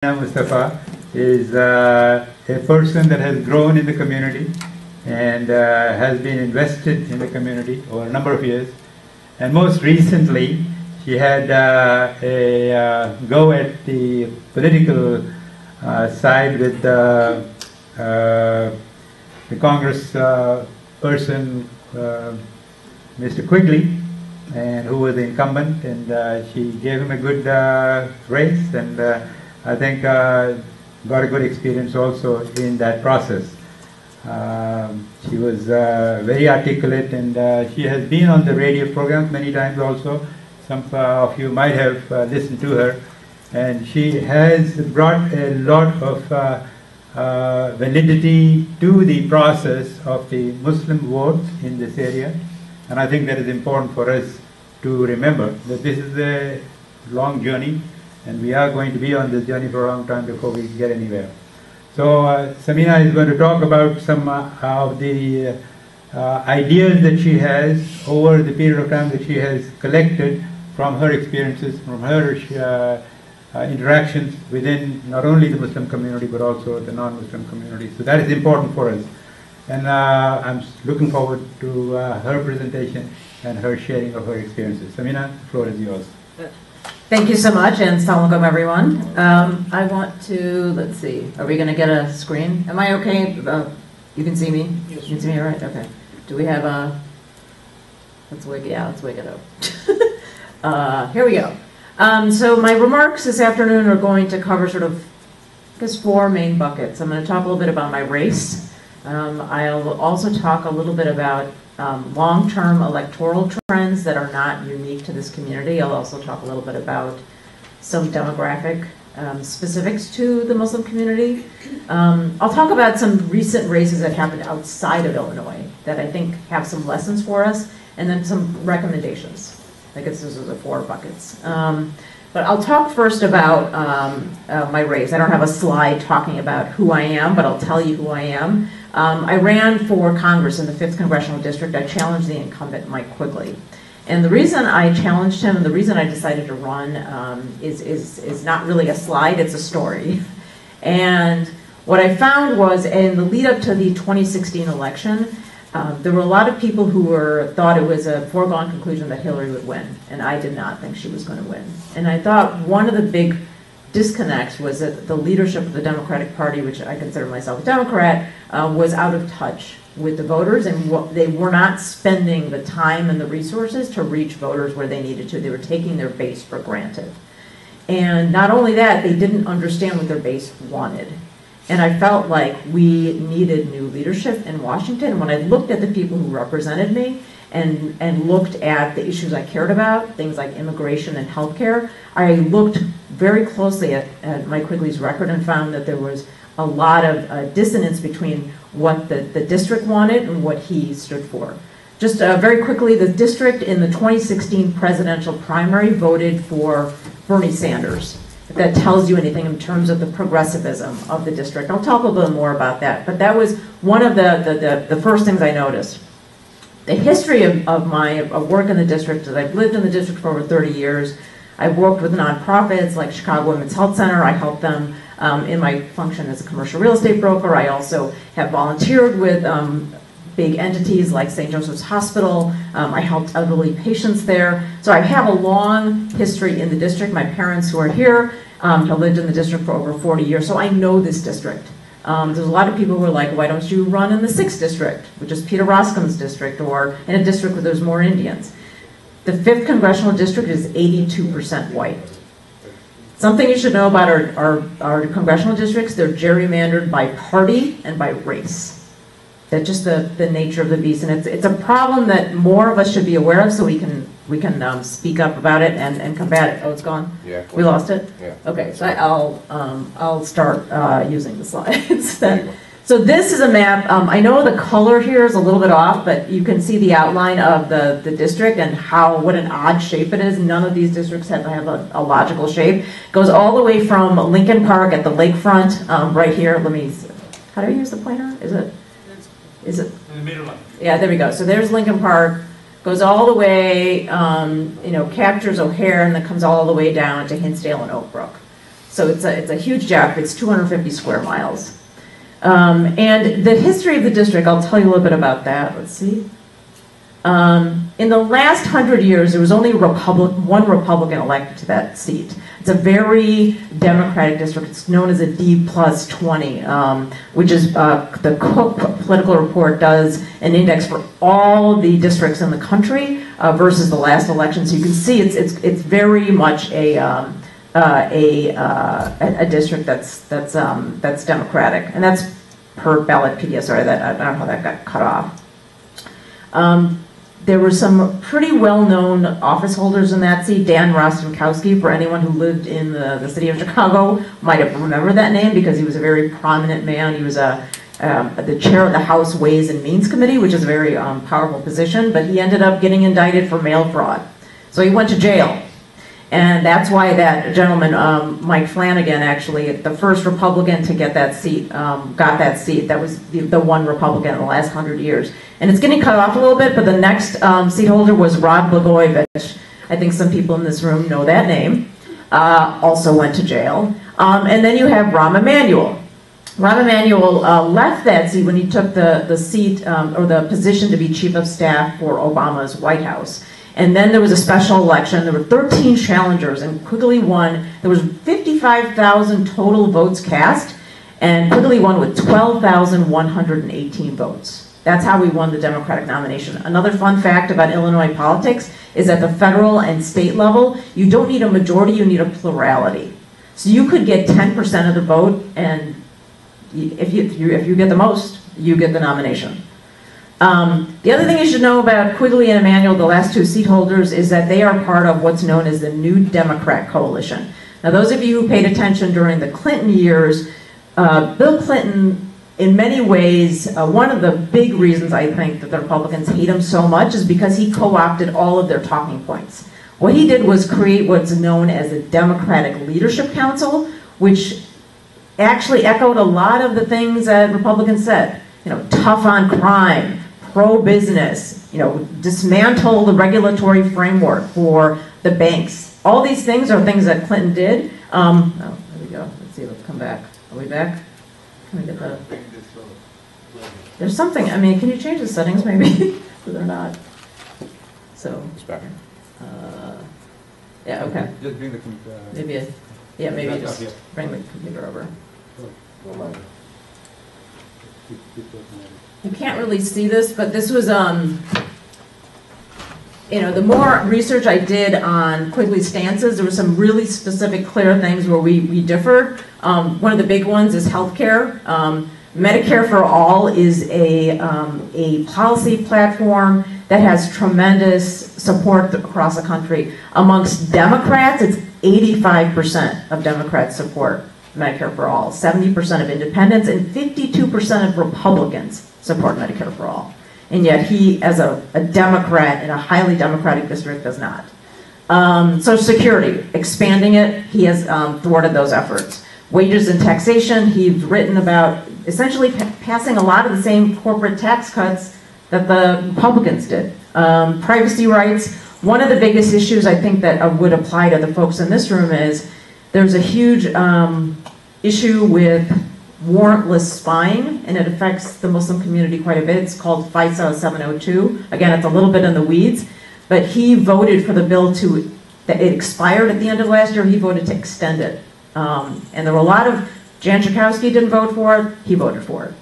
Mustafa is a person that has grown in the community and has been invested in the community over a number of years. And most recently, she had a go at the political side with the Congress person, Mr. Quigley, and who was the incumbent, and she gave him a good race, and I think got a good experience also in that process. She was very articulate, and she has been on the radio programs many times also. Some of you might have listened to her, and she has brought a lot of validity to the process of the Muslim vote in this area, and I think that is important for us to remember that this is a long journey, and we are going to be on this journey for a long time before we get anywhere. So Samina is going to talk about some of the ideas that she has over the period of time that she has collected from her experiences, from her interactions within not only the Muslim community but also the non-Muslim community. So that is important for us. And I'm looking forward to her presentation and her sharing of her experiences. Samina, the floor is yours. Thank you so much, and assalamu alaikum, everyone. I want to, let's see, are we going to get a screen? Am I okay? You can see me? Yes. You can see me, all right? Okay. Do we have a, let's wake it up. Here we go. So my remarks this afternoon are going to cover sort of, I guess, four main buckets. I'm going to talk a little bit about my race. I'll also talk a little bit about long-term electoral trends that are not unique to this community. I'll also talk a little bit about some demographic specifics to the Muslim community. I'll talk about some recent races that happened outside of Illinois that I think have some lessons for us, and then some recommendations. I guess those are the four buckets. But I'll talk first about my race. I don't have a slide talking about who I am, but I'll tell you who I am. I ran for Congress in the 5th Congressional District. I challenged the incumbent, Mike Quigley. And the reason I challenged him and the reason I decided to run is not really a slide, it's a story. And what I found was in the lead up to the 2016 election, there were a lot of people who thought it was a foregone conclusion that Hillary would win, and I did not think she was going to win. And I thought one of the big disconnects was that the leadership of the Democratic Party, which I consider myself a Democrat, was out of touch with the voters, and they were not spending the time and the resources to reach voters where they needed to. They were taking their base for granted. And not only that, they didn't understand what their base wanted. And I felt like we needed new leadership in Washington. When I looked at the people who represented me and looked at the issues I cared about, things like immigration and healthcare, I looked very closely at Mike Quigley's record and found that there was a lot of dissonance between what the district wanted and what he stood for. Just very quickly, the district in the 2016 presidential primary voted for Bernie Sanders. If that tells you anything in terms of the progressivism of the district. I'll talk a little bit more about that, but that was one of the first things I noticed. The history of my work in the district is I've lived in the district for over 30 years. I've worked with nonprofits like Chicago Women's Health Center. I help them in my function as a commercial real estate broker. I also have volunteered with big entities like St. Joseph's Hospital. I helped elderly patients there. So I have a long history in the district. My parents who are here have lived in the district for over 40 years, so I know this district. There's a lot of people who are like, why don't you run in the 6th district, which is Peter Roskind's district, or in a district where there's more Indians. The 5th Congressional District is 82% white. Something you should know about our congressional districts, they're gerrymandered by party and by race. That's just the nature of the beast, and it's a problem that more of us should be aware of, so we can speak up about it and combat it. Oh, it's gone? Yeah. We lost it? Yeah. Okay, so I'll start using the slides then. So this is a map. I know the color here is a little bit off, but you can see the outline of the district and what an odd shape it is. None of these districts have a logical shape. It goes all the way from Lincoln Park at the lakefront, right here. How do I use the pointer? Is it? In the middle line. Yeah, there we go. So there's Lincoln Park, goes all the way, captures O'Hare, and then comes all the way down to Hinsdale and Oak Brook. So it's a huge job. It's 250 square miles. And the history of the district, I'll tell you a little bit about that. Let's see. In the last 100 years, there was only one Republican elected to that seat. It's a very Democratic district. It's known as a D+20, which is the Cook Political Report does an index for all the districts in the country versus the last election. So you can see it's very much a district that's Democratic, and that's per ballot PDF. Sorry, I don't know how that got cut off. There were some pretty well-known office holders in that seat. Dan Rostenkowski, for anyone who lived in the city of Chicago, might have remembered that name because he was a very prominent man. He was the chair of the House Ways and Means Committee, which is a very powerful position, but he ended up getting indicted for mail fraud. So he went to jail. And that's why that gentleman, Mike Flanagan, actually, the first Republican to get that seat, got that seat. That was the one Republican in the last 100 years. And it's getting cut off a little bit, but the next seat holder was Rod Blagojevich. I think some people in this room know that name. Also went to jail. And then you have Rahm Emanuel. Rahm Emanuel left that seat when he took the seat or the position to be chief of staff for Obama's White House. And then there was a special election. There were 13 challengers, and Quigley won. There was 55,000 total votes cast, and Quigley won with 12,118 votes. That's how we won the Democratic nomination. Another fun fact about Illinois politics is at the federal and state level, you don't need a majority, you need a plurality. So you could get 10% of the vote, and if you get the most, you get the nomination. The other thing you should know about Quigley and Emanuel, the last two seat holders, is that they are part of what's known as the New Democrat Coalition. Now, those of you who paid attention during the Clinton years, Bill Clinton, in many ways, one of the big reasons I think that the Republicans hate him so much is because he co-opted all of their talking points. What he did was create what's known as a Democratic Leadership Council, which actually echoed a lot of the things that Republicans said. You know, tough on crime, pro-business, you know, dismantle the regulatory framework for the banks. All these things are things that Clinton did. Oh, there we go. Let's see, let's come back. Are we back? Can we get the... There's something, I mean, can you change the settings maybe? So they're not. So... It's back. Yeah, okay. Just bring the maybe just bring the computer over. You can't really see this, but this was, you know, the more research I did on Quigley's stances, there were some really specific, clear things where we differed. One of the big ones is healthcare. Medicare for All is a policy platform that has tremendous support across the country. Amongst Democrats, it's 85% of Democrats support Medicare for All, 70% of independents, and 52% of Republicans support Medicare for All. And yet he, as a Democrat in a highly Democratic district, does not. Social Security, expanding it, he has thwarted those efforts. Wages and taxation, he's written about essentially passing a lot of the same corporate tax cuts that the Republicans did. Privacy rights, one of the biggest issues I think that would apply to the folks in this room is there's a huge issue with warrantless spying, and it affects the Muslim community quite a bit. It's called FISA 702. Again, it's a little bit in the weeds, but he voted for the bill that it expired at the end of last year. He voted to extend it. And there were a lot of, Jan Schakowsky didn't vote for it, he voted for it.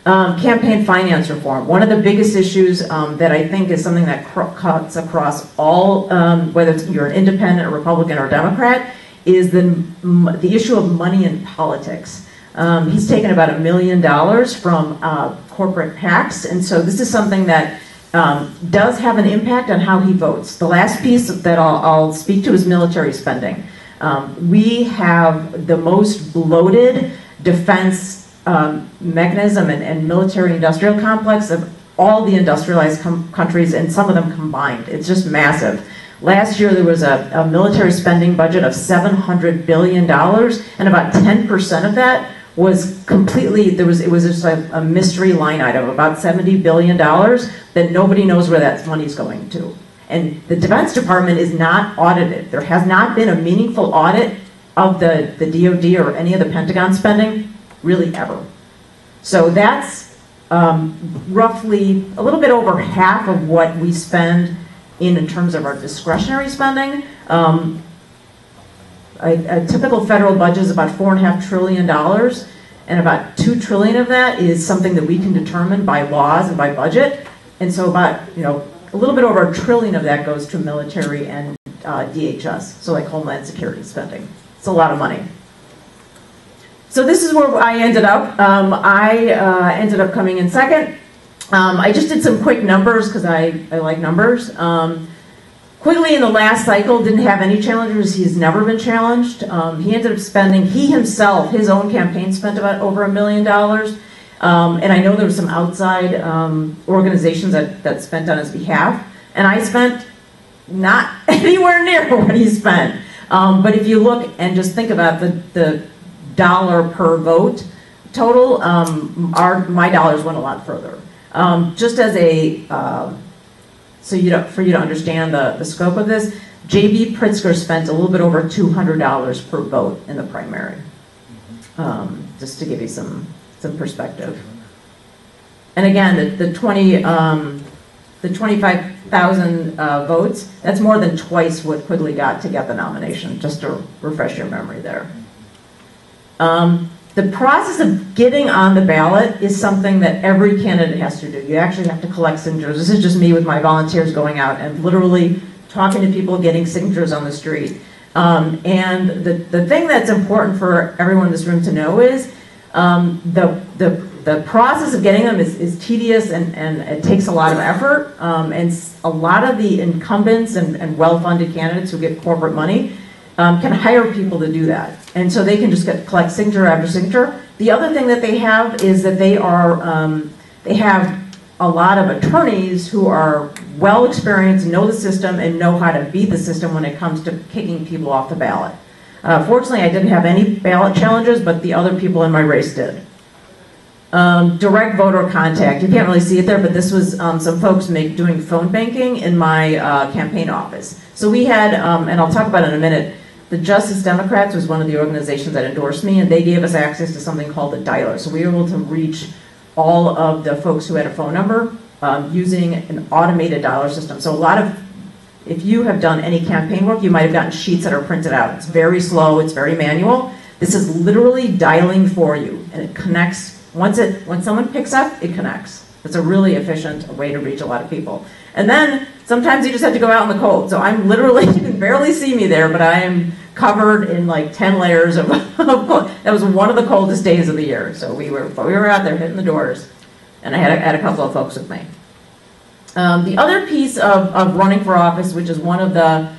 Campaign finance reform. One of the biggest issues that I think is something that cuts across all, whether you're an independent, or Republican, or Democrat, is the issue of money in politics. He's taken about $1 million from corporate PACs, and so this is something that does have an impact on how he votes. The last piece that I'll speak to is military spending. We have the most bloated defense mechanism and military industrial complex of all the industrialized countries, and some of them combined. It's just massive. Last year there was a military spending budget of $700 billion, and about 10% of that was completely, it was just a mystery line item, about $70 billion that nobody knows where that money is going to. And the Defense Department is not audited. There has not been a meaningful audit of the DoD or any of the Pentagon spending, really ever. So that's roughly a little bit over half of what we spend in terms of our discretionary spending. A typical federal budget is about $4.5 trillion, and about $2 trillion of that is something that we can determine by laws and by budget. And so about, a little bit over $1 trillion of that goes to military and DHS, so like Homeland Security spending. It's a lot of money. So this is where I ended up. I ended up coming in second. I just did some quick numbers because I like numbers. Quigley in the last cycle didn't have any challengers. He's never been challenged. He ended up spending, he himself, his own campaign spent about over $1 million. And I know there were some outside organizations that spent on his behalf. And I spent not anywhere near what he spent. But if you look and just think about the dollar per vote total, my dollars went a lot further. Just as a, for you to understand the scope of this, J.B. Pritzker spent a little bit over $200 per vote in the primary, just to give you some perspective. And again, the 25,000 votes, that's more than twice what Quigley got to get the nomination, just to refresh your memory there. The process of getting on the ballot is something that every candidate has to do. You actually have to collect signatures. This is just me with my volunteers going out and literally talking to people, getting signatures on the street. And the thing that's important for everyone in this room to know is the process of getting them is tedious and it takes a lot of effort. And a lot of the incumbents and well-funded candidates who get corporate money can hire people to do that. And so they can just collect signature after signature. The other thing that they have is that they have a lot of attorneys who are well experienced, know the system, and know how to beat the system when it comes to kicking people off the ballot. Fortunately, I didn't have any ballot challenges, but the other people in my race did. Direct voter contact. You can't really see it there, but this was some folks doing phone banking in my campaign office. So we had, and I'll talk about it in a minute, the Justice Democrats was one of the organizations that endorsed me, and they gave us access to something called the dialer. So we were able to reach all of the folks who had a phone number using an automated dialer system. So if you have done any campaign work, you might have gotten sheets that are printed out. It's very slow, it's very manual. This is literally dialing for you, and it connects. When someone picks up, it connects. It's a really efficient way to reach a lot of people. And then sometimes you just have to go out in the cold. So I'm literally, you can barely see me there, but I am covered in like 10 layers of cold. That was one of the coldest days of the year. So we were out there hitting the doors, and I had a couple of folks with me. The other piece of running for office, which is one of the,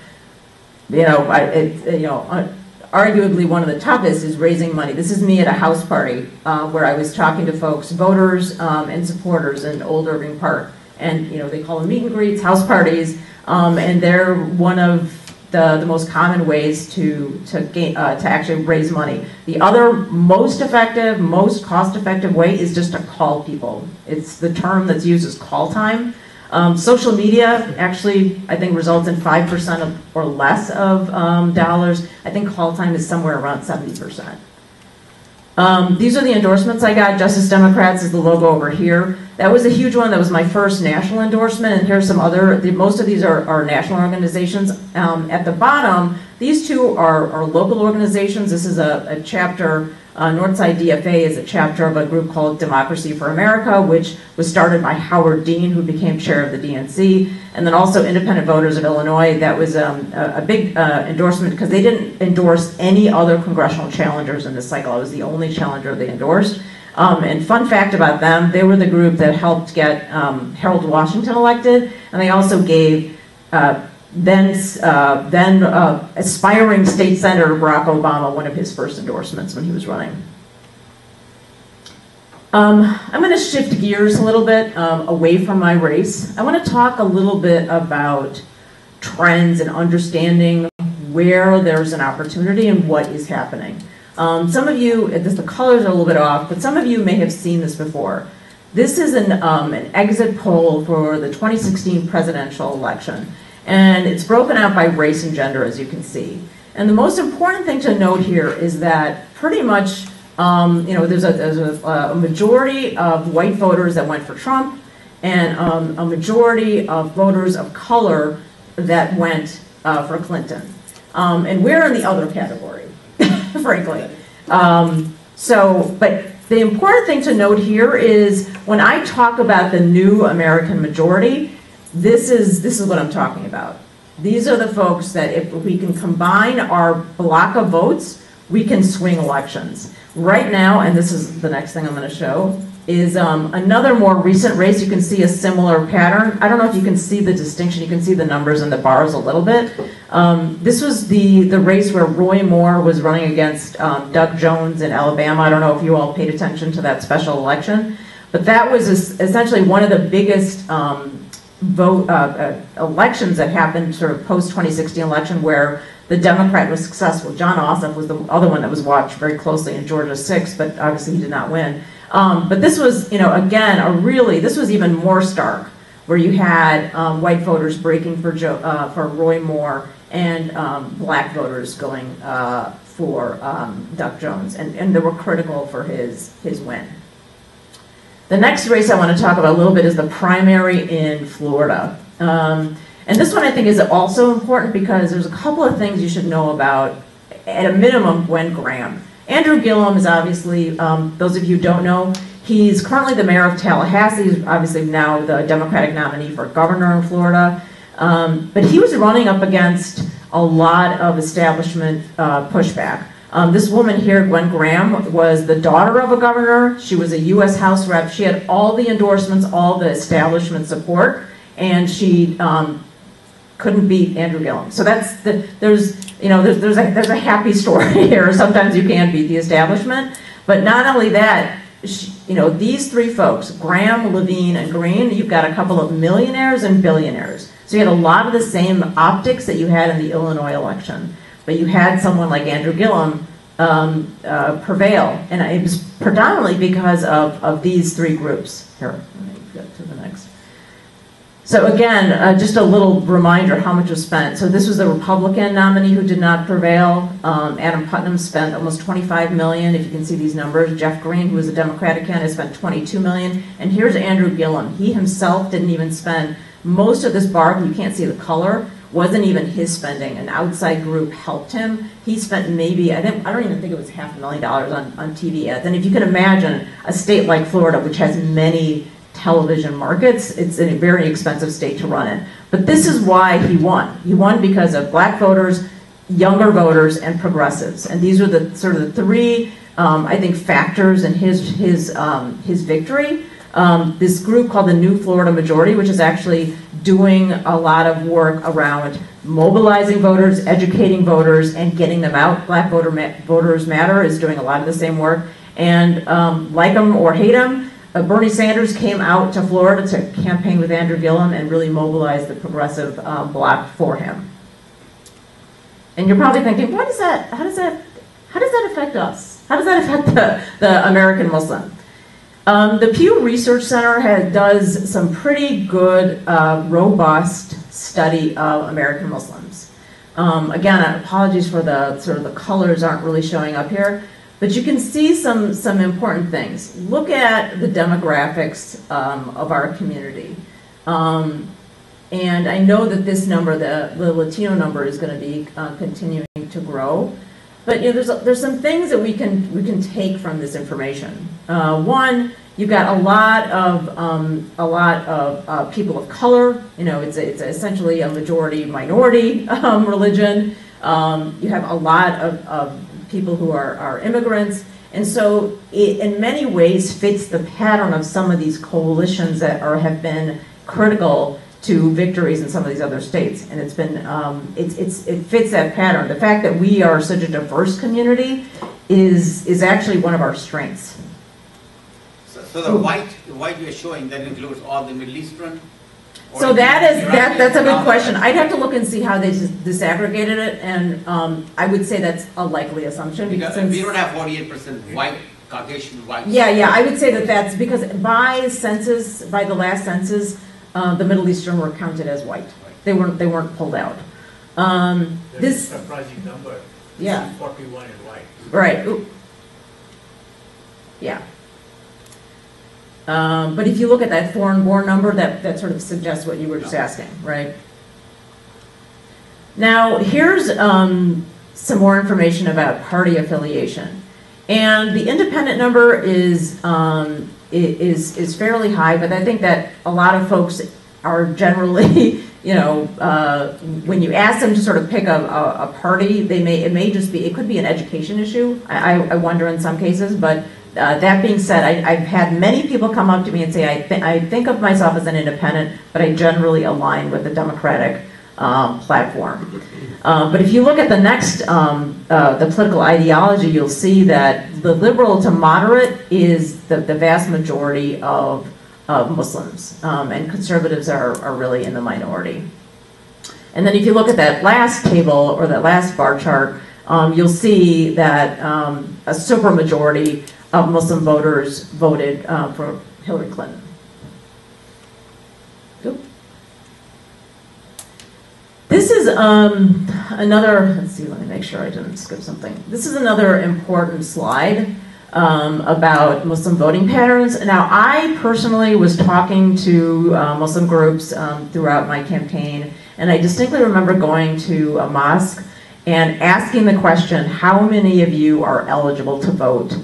arguably one of the toughest, is raising money. This is me at a house party where I was talking to folks, voters and supporters in Old Irving Park. And they call them meet and greets, house parties, and they're one of the most common ways to actually raise money. The other most effective, most cost-effective way is just to call people. It's the term that's used as call time. Social media actually, I think, results in 5% or less of dollars. I think call time is somewhere around 70%. These are the endorsements I got. Justice Democrats is the logo over here. That was a huge one. That was my first national endorsement, and here's some other, most of these are national organizations. At the bottom, these two are local organizations. This is a chapter, Northside DFA is a chapter of a group called Democracy for America, which was started by Howard Dean, who became chair of the DNC, and then also Independent Voters of Illinois. That was a big endorsement because they didn't endorse any other congressional challengers in this cycle. I was the only challenger they endorsed. And fun fact about them, they were the group that helped get Harold Washington elected, and they also gave then aspiring state senator Barack Obama one of his first endorsements when he was running. I'm going to shift gears a little bit away from my race. I want to talk a little bit about trends and understanding where there's an opportunity and what is happening. Some of you, the colors are a little bit off, but some of you may have seen this before. This is an exit poll for the 2016 presidential election. And it's broken out by race and gender, as you can see. And the most important thing to note here is that pretty much, there's a majority of white voters that went for Trump, and a majority of voters of color that went for Clinton. And we're in the other category, frankly. But the important thing to note here is when I talk about the new American majority, this is what I'm talking about. These are the folks that if we can combine our block of votes, we can swing elections. Right now, and this is the next thing I'm going to show, is another more recent race. You can see a similar pattern. I don't know if you can see the distinction. You can see the numbers and the bars a little bit. This was the race where Roy Moore was running against Doug Jones in Alabama. I don't know if you all paid attention to that special election, but that was essentially one of the biggest elections that happened sort of post-2016 election where the Democrat was successful. John Ossoff was the other one that was watched very closely in Georgia 6, but obviously he did not win. But this was, again, this was even more stark, where you had white voters breaking for Roy Moore and black voters going for Doug Jones, and they were critical for his win. The next race I want to talk about a little bit is the primary in Florida. And this one I think is also important because there's a couple of things you should know about, at a minimum, Gwen Graham. Andrew Gillum is obviously, those of you who don't know, he's currently the mayor of Tallahassee. He's obviously now the Democratic nominee for governor in Florida. But he was running up against a lot of establishment pushback. This woman here, Gwen Graham, was the daughter of a governor. She was a U.S. House rep. She had all the endorsements, all the establishment support, and she couldn't beat Andrew Gillum. So there's a happy story here. Sometimes you can't beat the establishment, but not only that, these three folks, Graham, Levine, and Green, you've got a couple of millionaires and billionaires. So you had a lot of the same optics that you had in the Illinois election. But you had someone like Andrew Gillum prevail, and it was predominantly because of these three groups. Here, let me get to the next. So again, just a little reminder how much was spent. So this was the Republican nominee who did not prevail. Adam Putnam spent almost $25 million, if you can see these numbers. Jeff Green, who was a Democratic candidate, spent $22 million. And here's Andrew Gillum. He himself didn't even spend most of this bar. You can't see the color. Wasn't even his spending. An outside group helped him. He spent maybe, I don't even think it was $500,000 on TV ads. And if you can imagine a state like Florida, which has many television markets, it's a very expensive state to run in. But this is why he won. He won because of black voters, younger voters, and progressives. And these were the sort of the three, I think, factors in his victory. This group called the New Florida Majority, which is actually doing a lot of work around mobilizing voters, educating voters, and getting them out. Black Voters Matter is doing a lot of the same work. And like him or hate him, Bernie Sanders came out to Florida to campaign with Andrew Gillum and really mobilize the progressive bloc for him. And you're probably thinking, how does that affect us? How does that affect the American Muslim? The Pew Research Center does some pretty good, robust study of American Muslims. Again, apologies for the colors aren't really showing up here, but you can see some important things. Look at the demographics of our community. And I know that this number, the Latino number, is going to be continuing to grow. But there's some things that we can take from this information. One, you've got a lot of people of color. It's essentially a majority minority religion. You have a lot of people who are immigrants, and so it in many ways fits the pattern of some of these coalitions that have been critical to victories in some of these other states, and it's been it fits that pattern. The fact that we are such a diverse community is actually one of our strengths. So the white you're showing, that includes all the Middle Eastern? So that's a good question. I'd have to look and see how they disaggregated it, and I would say that's a likely assumption. Because we don't have 48% white, Caucasian white. Yeah, I would say that's because by the last census, the Middle Eastern were counted as white. They weren't pulled out. That's This, a surprising number. yeah, 41 in white. right. Ooh. Yeah. But if you look at that foreign-born number, that sort of suggests what you were just asking, right? Now, here's some more information about party affiliation. And the independent number is fairly high, but I think that a lot of folks are generally, you know, when you ask them to sort of pick a party, it could be an education issue, I wonder in some cases, but that being said, I've had many people come up to me and say, I think of myself as an independent, but I generally align with the Democratic platform. But if you look at the next, the political ideology, you'll see that the liberal to moderate is the vast majority of Muslims, and conservatives are really in the minority. And then if you look at that last table, or that last bar chart, you'll see that a supermajority of Muslim voters voted for Hillary Clinton. Oop. This is another, let's see, let me make sure I didn't skip something. This is another important slide about Muslim voting patterns. Now, I personally was talking to Muslim groups throughout my campaign, and I distinctly remember going to a mosque and asking the question, how many of you are eligible to vote?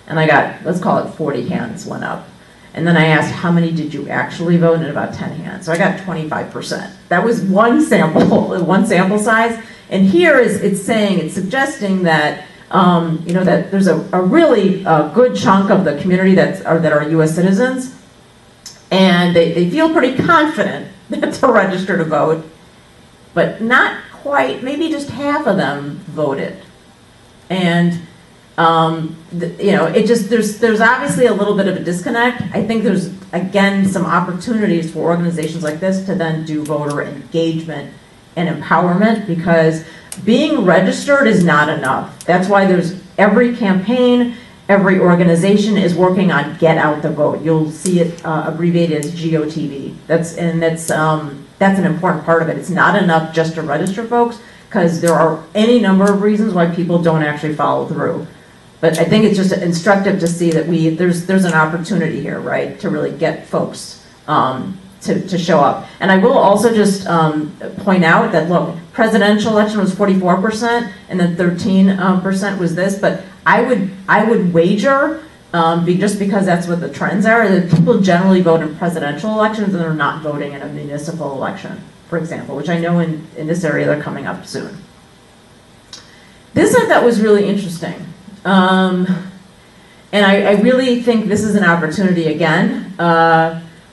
And I got, let's call it 40 hands went up. And then I asked, how many did you actually vote? And about 10 hands. So I got 25%. That was one sample, one sample size. And here it's suggesting that, you know, that there's a really good chunk of the community that are U.S. citizens, and they feel pretty confident to register to vote, but not quite, maybe just half of them voted. And you know, there's obviously a little bit of a disconnect. I think there's, again, some opportunities for organizations like this to then do voter engagement and empowerment, because being registered is not enough. That's why there's every campaign, every organization is working on Get Out the Vote. You'll see it abbreviated as GOTV. That's an important part of it. It's not enough just to register folks, because there are any number of reasons why people don't actually follow through. But I think it's just instructive to see that there's an opportunity here, right, to really get folks to show up. And I will also just point out that, look, presidential election was 44%, and then 13% was this. But I would wager, just because that's what the trends are, that people generally vote in presidential elections and they're not voting in a municipal election, for example, which I know in this area they're coming up soon. This I thought was really interesting. And I really think this is an opportunity again.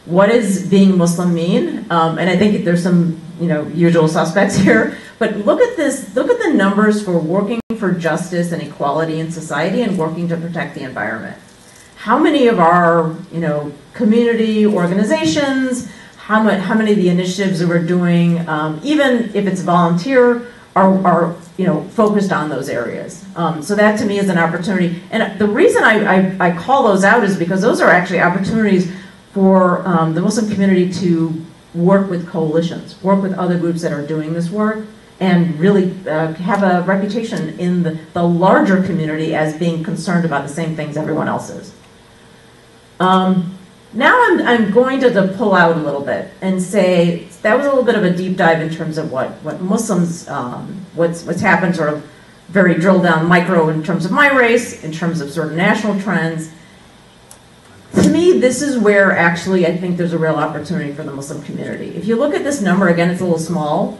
What does being Muslim mean? And I think there's some, you know, usual suspects here. But look at this. Look at the numbers for working for justice and equality in society and working to protect the environment. How many of our, you know, community organizations, how many of the initiatives that we're doing, even if it's volunteer, are you know, focused on those areas. So that to me is an opportunity. And the reason I call those out is because those are actually opportunities for the Muslim community to work with coalitions, work with other groups that are doing this work, and really have a reputation in the larger community as being concerned about the same things everyone else is. Now I'm going to pull out a little bit and say that was a little bit of a deep dive in terms of what Muslims, what's happened, sort of very drilled down micro in terms of my race, in terms of sort of national trends. To me, this is where actually I think there's a real opportunity for the Muslim community. If you look at this number, again, it's a little small.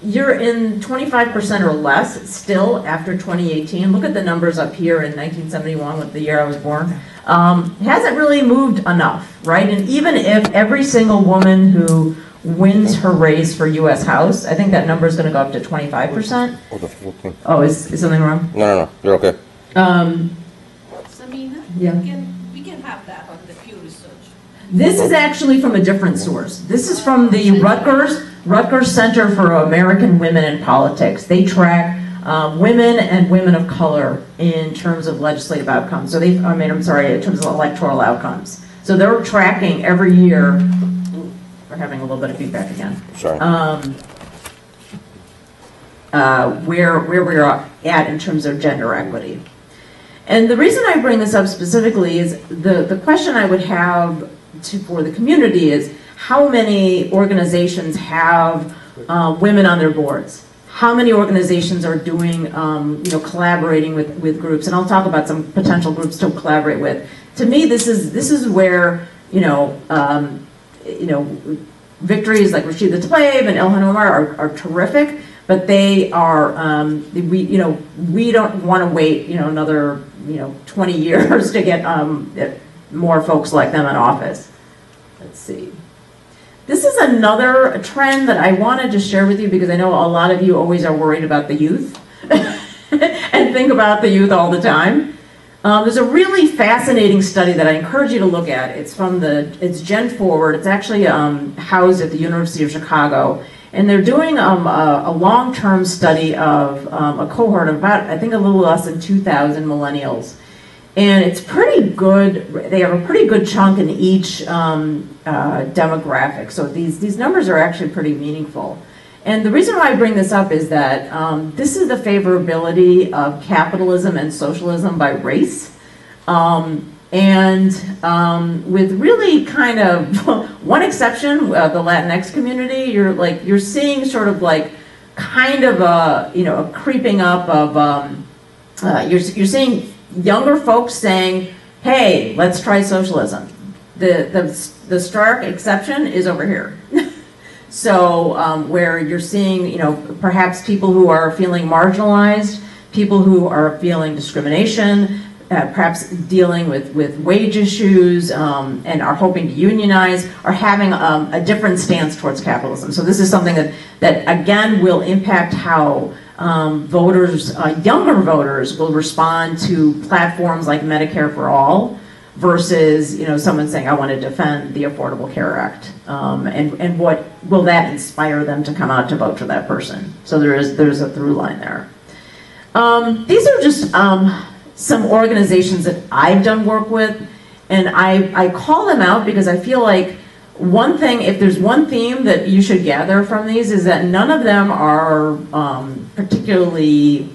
You're in 25% or less still after 2018. Look at the numbers up here in 1971, with the year I was born. It hasn't really moved enough, right? And even if every single woman who wins her race for U.S. House, I think that number is going to go up to 25%. Oh, is something wrong? No, you're okay. Samina, Yeah. we can have that on the Pew Research. This is actually from a different source. This is from the Rutgers Center for American Women in Politics. They track women and women of color in terms of legislative outcomes. So in terms of electoral outcomes. So they're tracking every year. We're having a little bit of feedback again. Sorry. where we're at in terms of gender equity. And the reason I bring this up specifically is the question I would have for the community is how many organizations have women on their boards? How many organizations are doing, collaborating with groups? And I'll talk about some potential groups to collaborate with. To me, this is where, victories like Rashida Tlaib and Ilhan Omar are terrific, but they are, we don't want to wait, another, 20 years to get more folks like them in office. Let's see. This is another trend that I wanted to share with you because I know a lot of you always are worried about the youth and think about the youth all the time. There's a really fascinating study that I encourage you to look at. It's Gen Forward. It's actually housed at the University of Chicago. And they're doing a long-term study of a cohort of about, I think, a little less than 2,000 millennials. And it's pretty good. They have a pretty good chunk in each demographic. So these numbers are actually pretty meaningful. And the reason why I bring this up is that this is the favorability of capitalism and socialism by race. With really kind of one exception, the Latinx community, you're seeing sort of like kind of a creeping up of you're seeing younger folks saying, "Hey, let's try socialism." The stark exception is over here. So where you're seeing, perhaps people who are feeling marginalized, people who are feeling discrimination, perhaps dealing with wage issues and are hoping to unionize, are having a different stance towards capitalism. So this is something that again will impact how voters, younger voters, will respond to platforms like Medicare for All versus someone saying, I want to defend the Affordable Care Act, and what will that inspire them to come out to vote for that person. So there's a through line there. These are just some organizations that I've done work with, and I call them out because I feel like one thing, if there's one theme that you should gather from these, is that none of them are particularly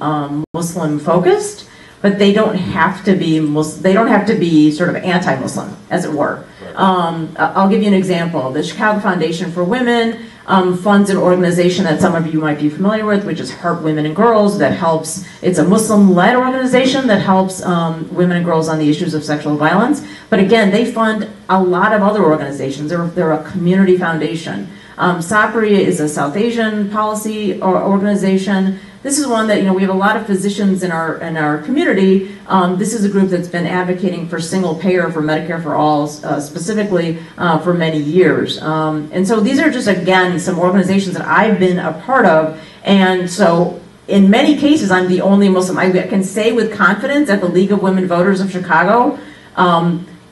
Muslim focused, but they don't have to be they don't have to be sort of anti-Muslim, as it were. I'll give you an example. The Chicago Foundation for Women funds an organization that some of you might be familiar with, which is Heart Women and Girls, that helps, it's a Muslim-led organization that helps women and girls on the issues of sexual violence. But again, they fund a lot of other organizations. They're a community foundation. SAPRI is a South Asian policy organization. This is one that, we have a lot of physicians in our community. This is a group that's been advocating for single payer for Medicare for All, specifically for many years. And so these are just, again, some organizations that I've been a part of. And so in many cases, I'm the only Muslim. I can say with confidence at the League of Women Voters of Chicago,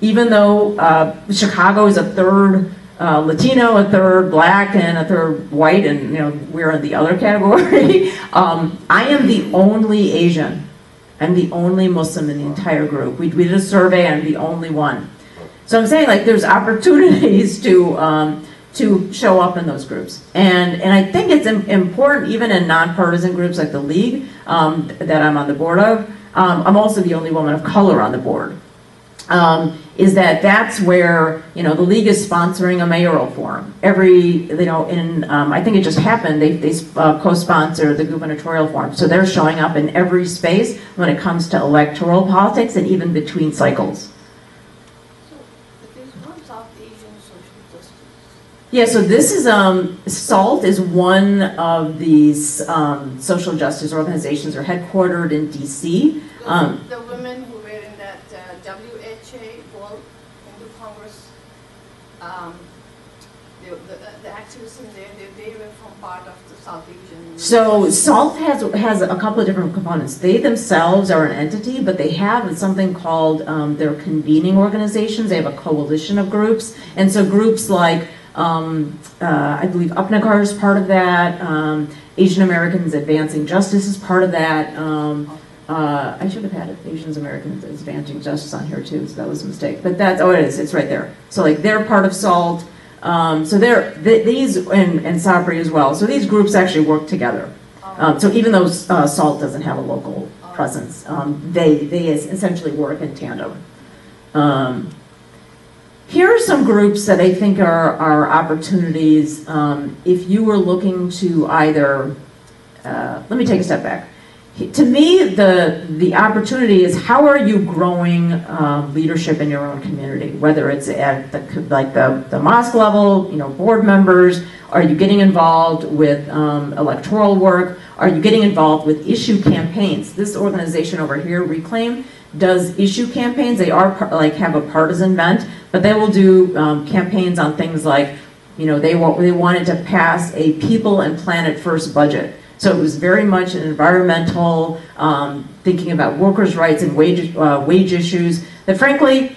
even though Chicago is a third Latino, a third Black, and a third white, and we're in the other category. I am the only Asian. I'm the only Muslim in the entire group. We did a survey, and I'm the only one. So I'm saying, like, there's opportunities to show up in those groups, and I think it's important, even in nonpartisan groups like the League that I'm on the board of. I'm also the only woman of color on the board. Is that's where, the League is sponsoring a mayoral forum. I think it just happened, they co-sponsor the gubernatorial forum. So they're showing up in every space when it comes to electoral politics and even between cycles. So there's one South Asian social justice. Yeah, so this is, SALT is one of these social justice organizations. They're headquartered in DC. The women who were in that WHA vote into Congress, the activists in there, they were from part of the South Asian. So SALT has a couple of different components. They themselves are an entity, but they have something called their convening organizations. They have a coalition of groups, and so groups like I believe Upnagar is part of that. Asian Americans Advancing Justice is part of that. I should have had Asian Americans Advancing Justice on here too, so that was a mistake. But that's, it is, it's right there. So like they're part of SALT. So these, and SAPRI as well. So these groups actually work together. So even though SALT doesn't have a local presence, they essentially work in tandem. Here are some groups that I think are opportunities if you were looking to either, let me take a step back. To me, the opportunity is how are you growing leadership in your own community, whether it's at the mosque level, board members, are you getting involved with electoral work, are you getting involved with issue campaigns? This organization over here, Reclaim, does issue campaigns. They are have a partisan bent, but they will do campaigns on things like, they wanted to pass a people and planet first budget. So it was very much an environmental, thinking about workers' rights and wage issues that frankly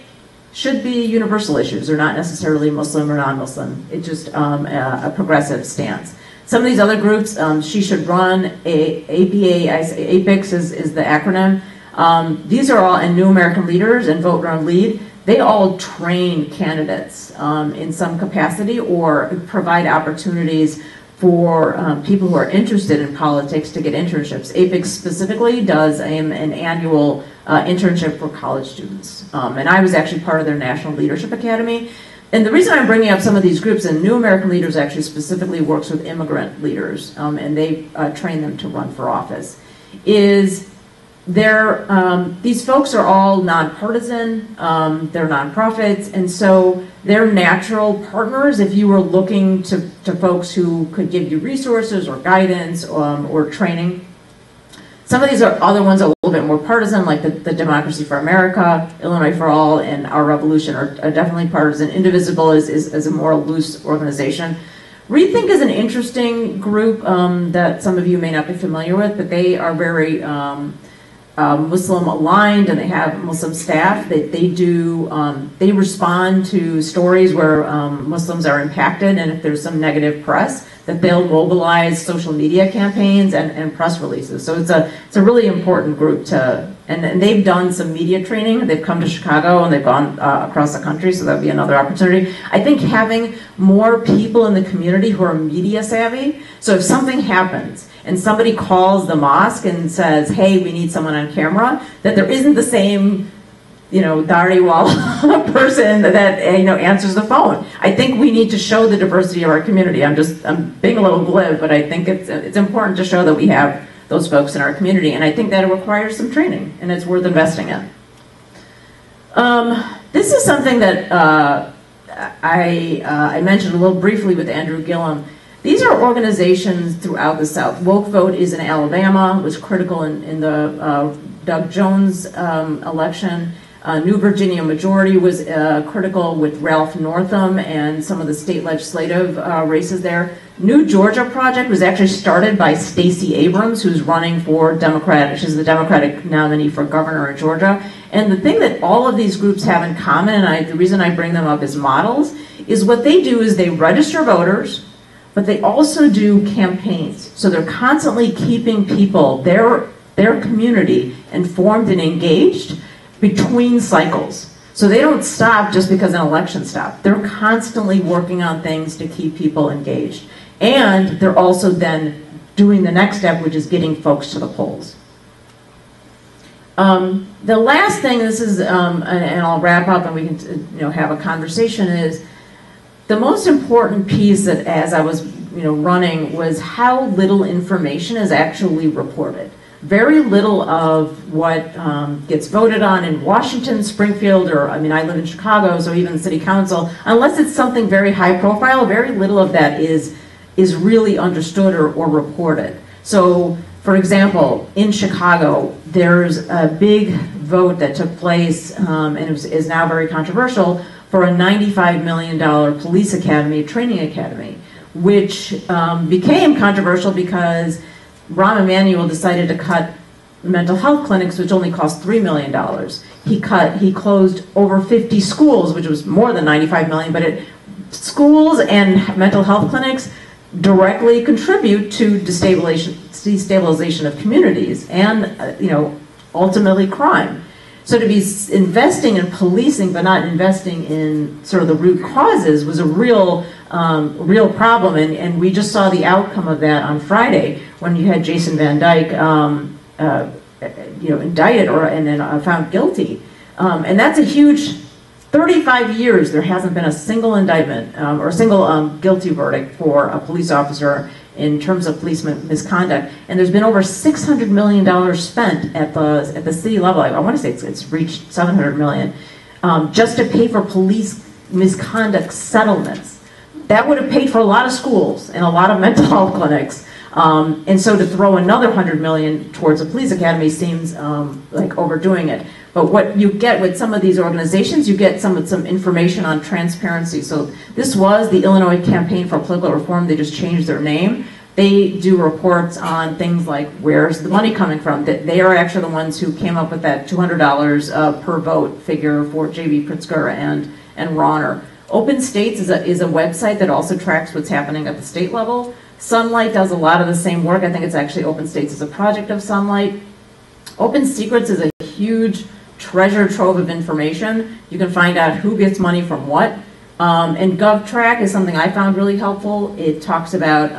should be universal issues. They're not necessarily Muslim or non-Muslim. It's just a progressive stance. Some of these other groups, She Should Run, APIX is the acronym. These are all, and New American Leaders and Vote Run Lead, they all train candidates in some capacity or provide opportunities for people who are interested in politics to get internships. APIX specifically does an annual internship for college students. And I was actually part of their National Leadership Academy. And the reason I'm bringing up some of these groups, and New American Leaders actually specifically works with immigrant leaders, and they train them to run for office, is these folks are all nonpartisan, they're nonprofits, and so they're natural partners if you were looking to folks who could give you resources or guidance or training. Some of these are other ones are a little bit more partisan, like the Democracy for America, Illinois for All, and Our Revolution are definitely partisan. Indivisible is a more loose organization. Rethink is an interesting group that some of you may not be familiar with, but they are very Muslim aligned, and they have Muslim staff. They respond to stories where Muslims are impacted, and if there's some negative press, that they'll mobilize social media campaigns and press releases. So it's a really important group and they've done some media training. They've come to Chicago and they've gone across the country, so that'd be another opportunity. I think having more people in the community who are media savvy, so if something happens and somebody calls the mosque and says, hey, we need someone on camera, that there isn't the same Dhariwal person that answers the phone. I think we need to show the diversity of our community. I'm being a little glib, but I think it's important to show that we have those folks in our community, and I think that it requires some training, and it's worth investing in. This is something that I mentioned a little briefly with Andrew Gillum. These are organizations throughout the South. Woke Vote is in Alabama, was critical in the Doug Jones election. New Virginia Majority was critical with Ralph Northam and some of the state legislative races there. New Georgia Project was actually started by Stacey Abrams, who's running for Democrat. She's the Democratic nominee for governor in Georgia. And the thing that all of these groups have in common, and the reason I bring them up as models, is what they do is they register voters, but they also do campaigns. So they're constantly keeping people, their community, informed and engaged between cycles. So they don't stop just because an election stopped. They're constantly working on things to keep people engaged. And they're also then doing the next step, which is getting folks to the polls. The last thing, this is, and I'll wrap up and we can have a conversation, is the most important piece that as I was running was how little information is actually reported. Very little of what gets voted on in Washington, Springfield, or I live in Chicago, so even city council, unless it's something very high profile, very little of that is really understood or reported. So, for example, in Chicago, there's a big vote that took place, and is now very controversial, for a $95 million police academy, training academy, which became controversial because Rahm Emanuel decided to cut mental health clinics, which only cost $3 million. He closed over 50 schools, which was more than $95 million, but schools and mental health clinics directly contribute to destabilization of communities and ultimately crime. So to be investing in policing but not investing in sort of the root causes was a real problem, and we just saw the outcome of that on Friday when you had Jason Van Dyke indicted and then found guilty. And that's a huge, 35 years there hasn't been a single indictment or a single guilty verdict for a police officer in terms of police misconduct, and there's been over $600 million spent at the city level. I want to say it's reached $700 million just to pay for police misconduct settlements. That would have paid for a lot of schools and a lot of mental health clinics, and so to throw another $100 million towards a police academy seems like overdoing it. But what you get with some of these organizations, you get some information on transparency. So this was the Illinois Campaign for Political Reform. They just changed their name. They do reports on things like where's the money coming from. They are actually the ones who came up with that $200 per vote figure for J.B. Pritzker and Rauner. Open States is a website that also tracks what's happening at the state level. Sunlight does a lot of the same work. I think it's actually Open States is a project of Sunlight. Open Secrets is a huge treasure trove of information. You can find out who gets money from what. And GovTrack is something I found really helpful. It talks about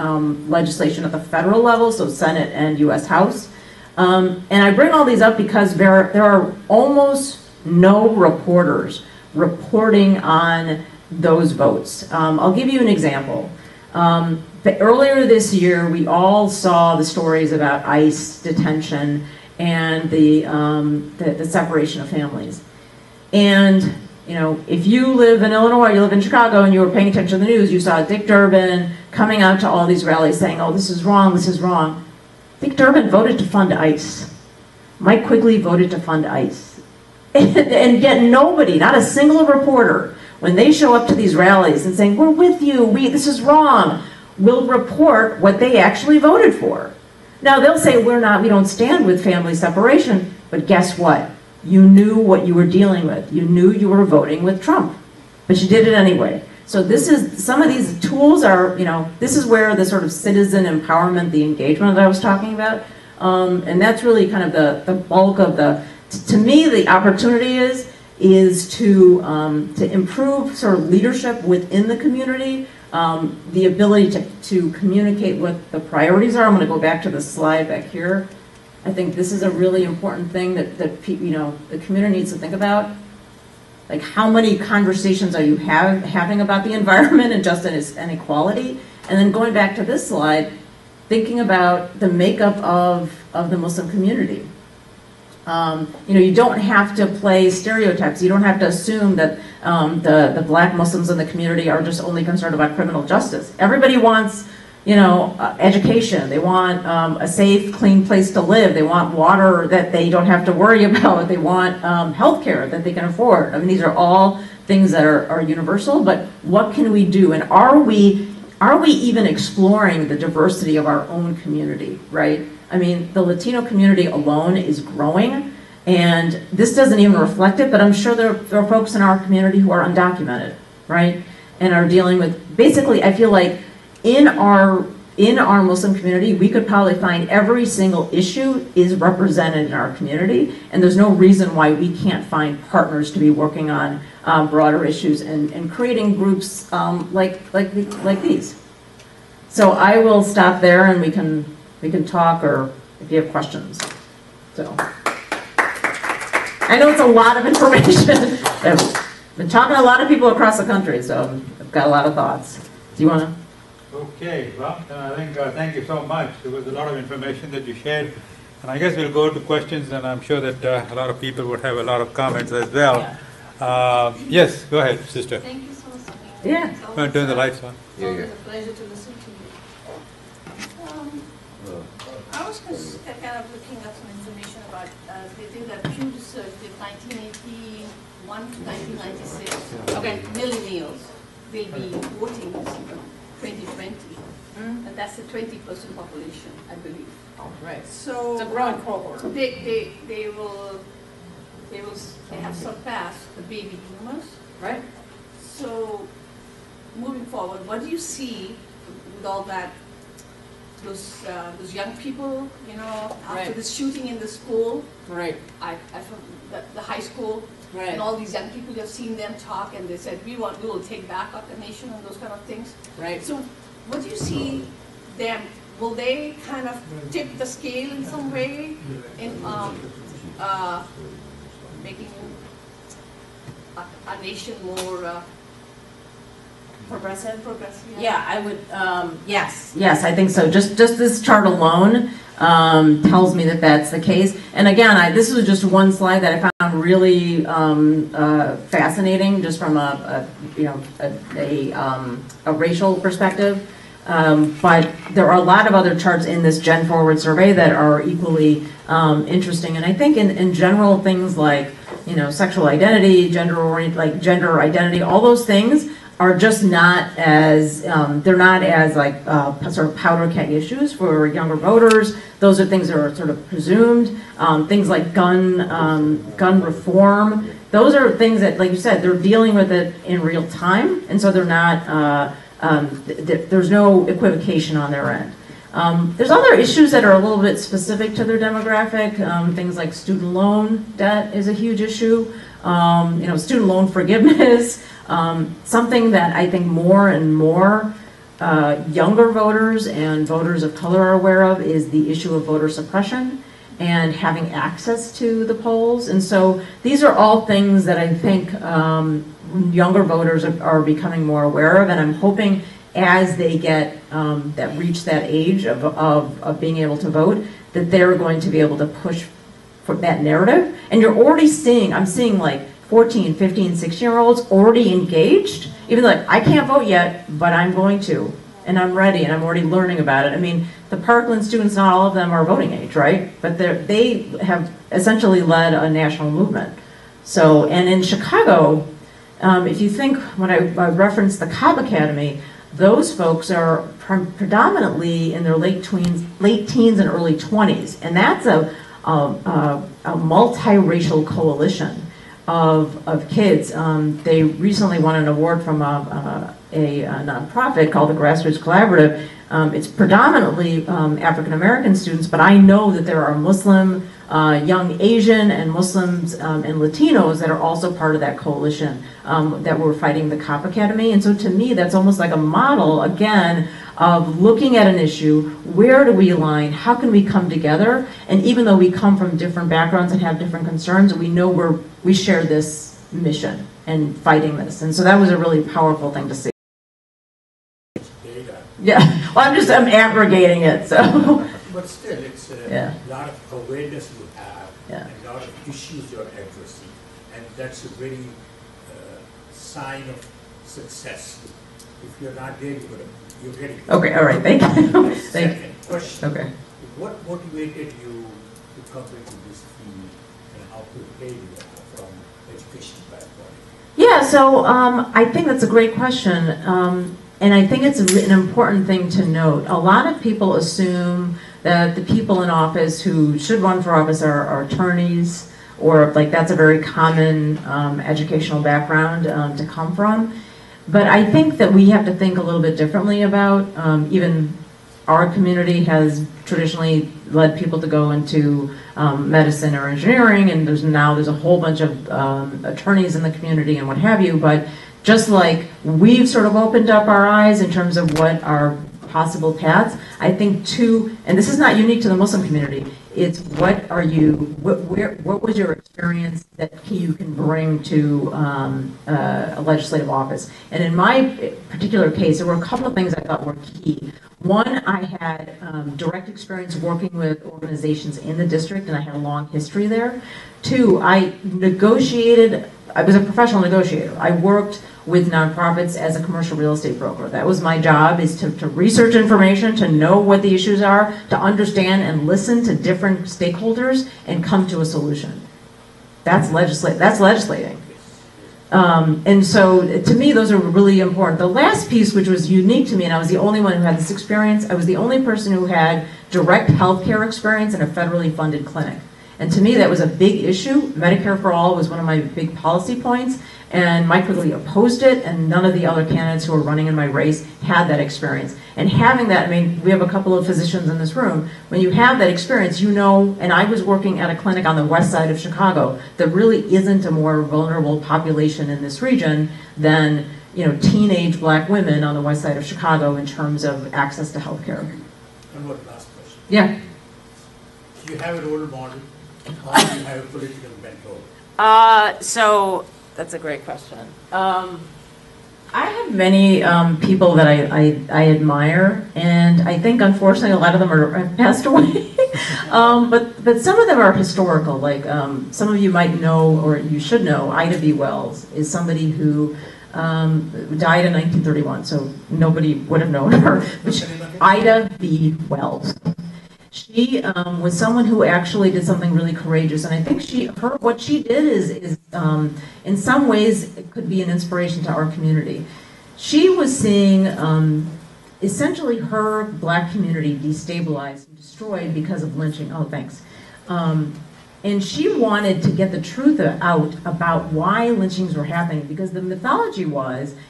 legislation at the federal level, so Senate and U.S. House. And I bring all these up because there are almost no reporters reporting on those votes. I'll give you an example. Earlier this year, we all saw the stories about ICE detention and the separation of families. And if you live in Illinois, you live in Chicago, and you were paying attention to the news, you saw Dick Durbin coming out to all these rallies saying, oh, this is wrong, this is wrong. Dick Durbin voted to fund ICE. Mike Quigley voted to fund ICE. And yet nobody, not a single reporter, when they show up to these rallies and saying, we're with you, this is wrong, will report what they actually voted for. Now they'll say we don't stand with family separation, but guess what? You knew what you were dealing with. You knew you were voting with Trump, but you did it anyway. So some of these tools are, this is where the sort of citizen empowerment, the engagement that I was talking about, and that's really kind of the bulk of to me, the opportunity is to improve sort of leadership within the community, the ability to communicate what the priorities are. I'm going to go back to the slide back here. I think this is a really important thing that the community needs to think about. Like, how many conversations are you having about the environment and justice and equality? And then going back to this slide, thinking about the makeup of the Muslim community. You don't have to play stereotypes. You don't have to assume that the black Muslims in the community are just only concerned about criminal justice. Everybody wants, education. They want a safe, clean place to live. They want water that they don't have to worry about. They want health care that they can afford. I mean, these are all things that are universal, but what can we do? And are we even exploring the diversity of our own community, right? I mean, the Latino community alone is growing, and this doesn't even reflect it, but I'm sure there are folks in our community who are undocumented, right? And are dealing with, basically, I feel like in our Muslim community, we could probably find every single issue is represented in our community, and there's no reason why we can't find partners to be working on broader issues and creating groups like these. So I will stop there, and we can talk, or if you have questions. So I know it's a lot of information. I've been talking to a lot of people across the country, so I've got a lot of thoughts. Do you want to? Okay, well, I think thank you so much. There was a lot of information that you shared, and I guess we'll go to questions, and I'm sure that a lot of people would have a lot of comments as well. Yeah. Yes, go ahead, sister. Thank you so much. Yeah. Want to turn the lights on? It's always a pleasure to listen to you. I was just kind of looking up some information about they did that Pew Research did 1981 to 1996. Okay, millennials will be voting in 2020, and that's the 20% population, I believe. Oh, right. So It's a growing cohort. they have surpassed the baby boomers. Right. So moving forward, what do you see with all that those young people, you know, after Right. this shooting in the school, Right, I from the high school, and all these young people, you've seen them talk, and they said, we will take back our nation and those kind of things. right. So what do you see them, will they kind of tip the scale in some way in making a nation more Progressive? progressive? Yeah, I would, yes. Yes, I think so. Just this chart alone tells me that that's the case. And again, this was just one slide that I found really fascinating, just from a racial perspective. But there are a lot of other charts in this Gen Forward survey that are equally interesting. And I think in general, things like, you know, sexual identity, gender identity, all those things are just not as, they're not as like sort of powder keg issues for younger voters. Those are things that are sort of presumed. Things like gun reform. Those are things that, like you said, they're dealing with it in real time, and so they're not, there's no equivocation on their end. There's other issues that are a little bit specific to their demographic. Things like student loan debt is a huge issue. You know, student loan forgiveness. Something that I think more and more younger voters and voters of color are aware of is the issue of voter suppression and having access to the polls. And so these are all things that I think younger voters are becoming more aware of, and I'm hoping as they get that reach that age of being able to vote, that they're going to be able to push for that narrative. And you're already seeing, I'm seeing like 14, 15, 16-year-olds already engaged, even like, I can't vote yet, but I'm going to, and I'm ready, and I'm already learning about it. I mean, the Parkland students, not all of them are voting age, right? But they have essentially led a national movement. So, and in Chicago, if you think, when I referenced the Cobb Academy, those folks are predominantly in their late teens and early 20s, and that's a multiracial coalition of kids. They recently won an award from a nonprofit called the Grassroots Collaborative. It's predominantly African American students, but I know that there are Muslim, young Asian, and Muslims and Latinos that are also part of that coalition that were fighting the Cop Academy. And so to me, that's almost like a model, again, of looking at an issue, where do we align, how can we come together, and even though we come from different backgrounds and have different concerns, we know we share this mission and fighting this. And so that was a really powerful thing to see. Data. Yeah, well, I'm aggregating it, so. But still, it's a Yeah. lot of awareness you have, Yeah. and a lot of issues you're addressing, and that's a very sign of success. If you're not there, you're getting. Okay, all right, thank you. Second question. Okay. What motivated you to come into this field, and how prepared you are from education background? Yeah, so I think that's a great question. And I think it's an important thing to note. A lot of people assume that the people in office who should run for office are attorneys, or like that's a very common educational background to come from. But I think that we have to think a little bit differently about, even our community has traditionally led people to go into medicine or engineering, and there's a whole bunch of attorneys in the community and what have you, but just like we've sort of opened up our eyes in terms of what are possible paths, I think too, and this is not unique to the Muslim community, it's what was your experience that you can bring to a legislative office. And in my particular case, there were a couple of things I thought were key. One, I had direct experience working with organizations in the district, and I had a long history there. Two, I was a professional negotiator. I worked with nonprofits as a commercial real estate broker. That was my job, is to research information, to know what the issues are, to understand and listen to different stakeholders and come to a solution. That's legislating. And so to me, those are really important. The last piece, which was unique to me, and I was the only one who had this experience, I was the only person who had direct healthcare experience in a federally funded clinic. And to me, that was a big issue. Medicare for All was one of my big policy points, and Mike Quigley opposed it, and none of the other candidates who were running in my race had that experience. And having that, I mean, we have a couple of physicians in this room. When you have that experience, you know, and I was working at a clinic on the west side of Chicago, there really isn't a more vulnerable population in this region than, you know, teenage black women on the west side of Chicago in terms of access to health care. And one last question. Yeah. Do you have a role model, or do you have a political mentor? So that's a great question. I have many people that I admire, and I think unfortunately a lot of them have passed away. But some of them are historical. Like some of you might know, or you should know, Ida B. Wells is somebody who died in 1931, so nobody would have known her. Ida B. Wells. She was someone who actually did something really courageous, and I think what she did is in some ways it could be an inspiration to our community. She was seeing essentially her black community destabilized and destroyed because of lynching. Oh, thanks. And she wanted to get the truth out about why lynchings were happening, because the mythology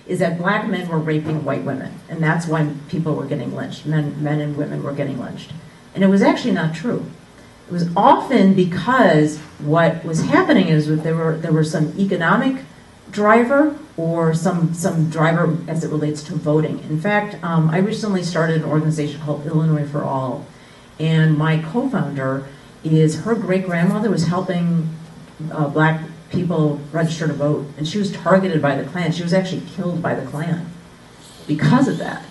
is that black men were raping white women, and that's why people were getting lynched. Men and women were getting lynched. And it was actually not true. It was often because what was happening is that there were some economic driver or some driver as it relates to voting. In fact, I recently started an organization called Illinois for All, and my co-founder is her great-grandmother was helping black people register to vote, and she was targeted by the Klan. She was actually killed by the Klan because of that.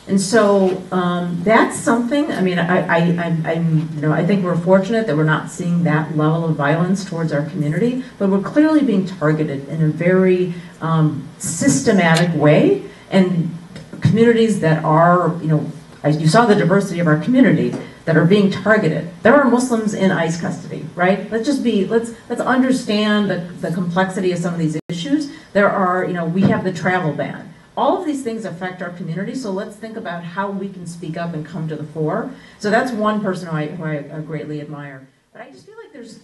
And so that's something. I mean, I think we're fortunate that we're not seeing that level of violence towards our community, but we're clearly being targeted in a very systematic way. And communities that are, you saw the diversity of our community that are being targeted. There are Muslims in ICE custody, right? Let's understand the complexity of some of these issues. There are, we have the travel ban. All of these things affect our community, so let's think about how we can speak up and come to the fore. So that's one person who I greatly admire. But I just feel like there's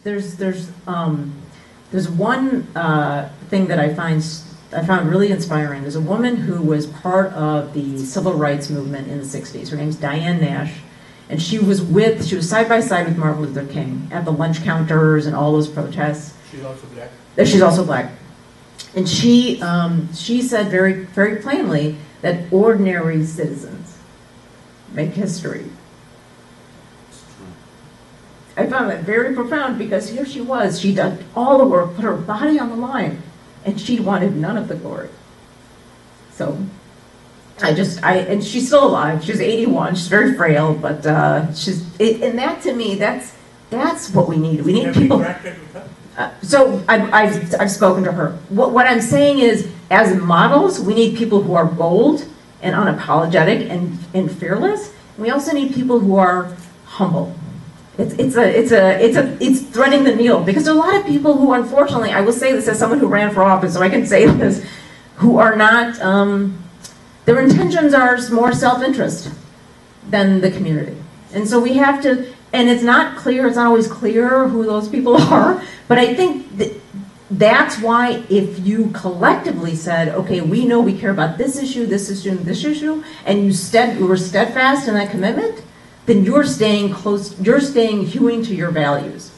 one thing that I found really inspiring. There's a woman who was part of the civil rights movement in the 60s. Her name's Diane Nash, and she was side by side with Martin Luther King at the lunch counters and all those protests. She's also black. She's also black. And she said very, very plainly that ordinary citizens make history. I found that very profound because here she was. She did all the work, put her body on the line, and she wanted none of the glory. So and she's still alive. She's 81. She's very frail, but and that to me, that's what we need. We need people. So I've spoken to her. What I'm saying is, as models, we need people who are bold and unapologetic and fearless. We also need people who are humble. It's threading the needle, because there are a lot of people who, unfortunately, I will say this as someone who ran for office, so I can say this, who are not. Their intentions are more self-interest than the community, and so we have to. And it's not always clear who those people are, but I think that's why if you collectively said, okay, we know we care about this issue, and this issue, and you were steadfast in that commitment, then you're staying hewing to your values.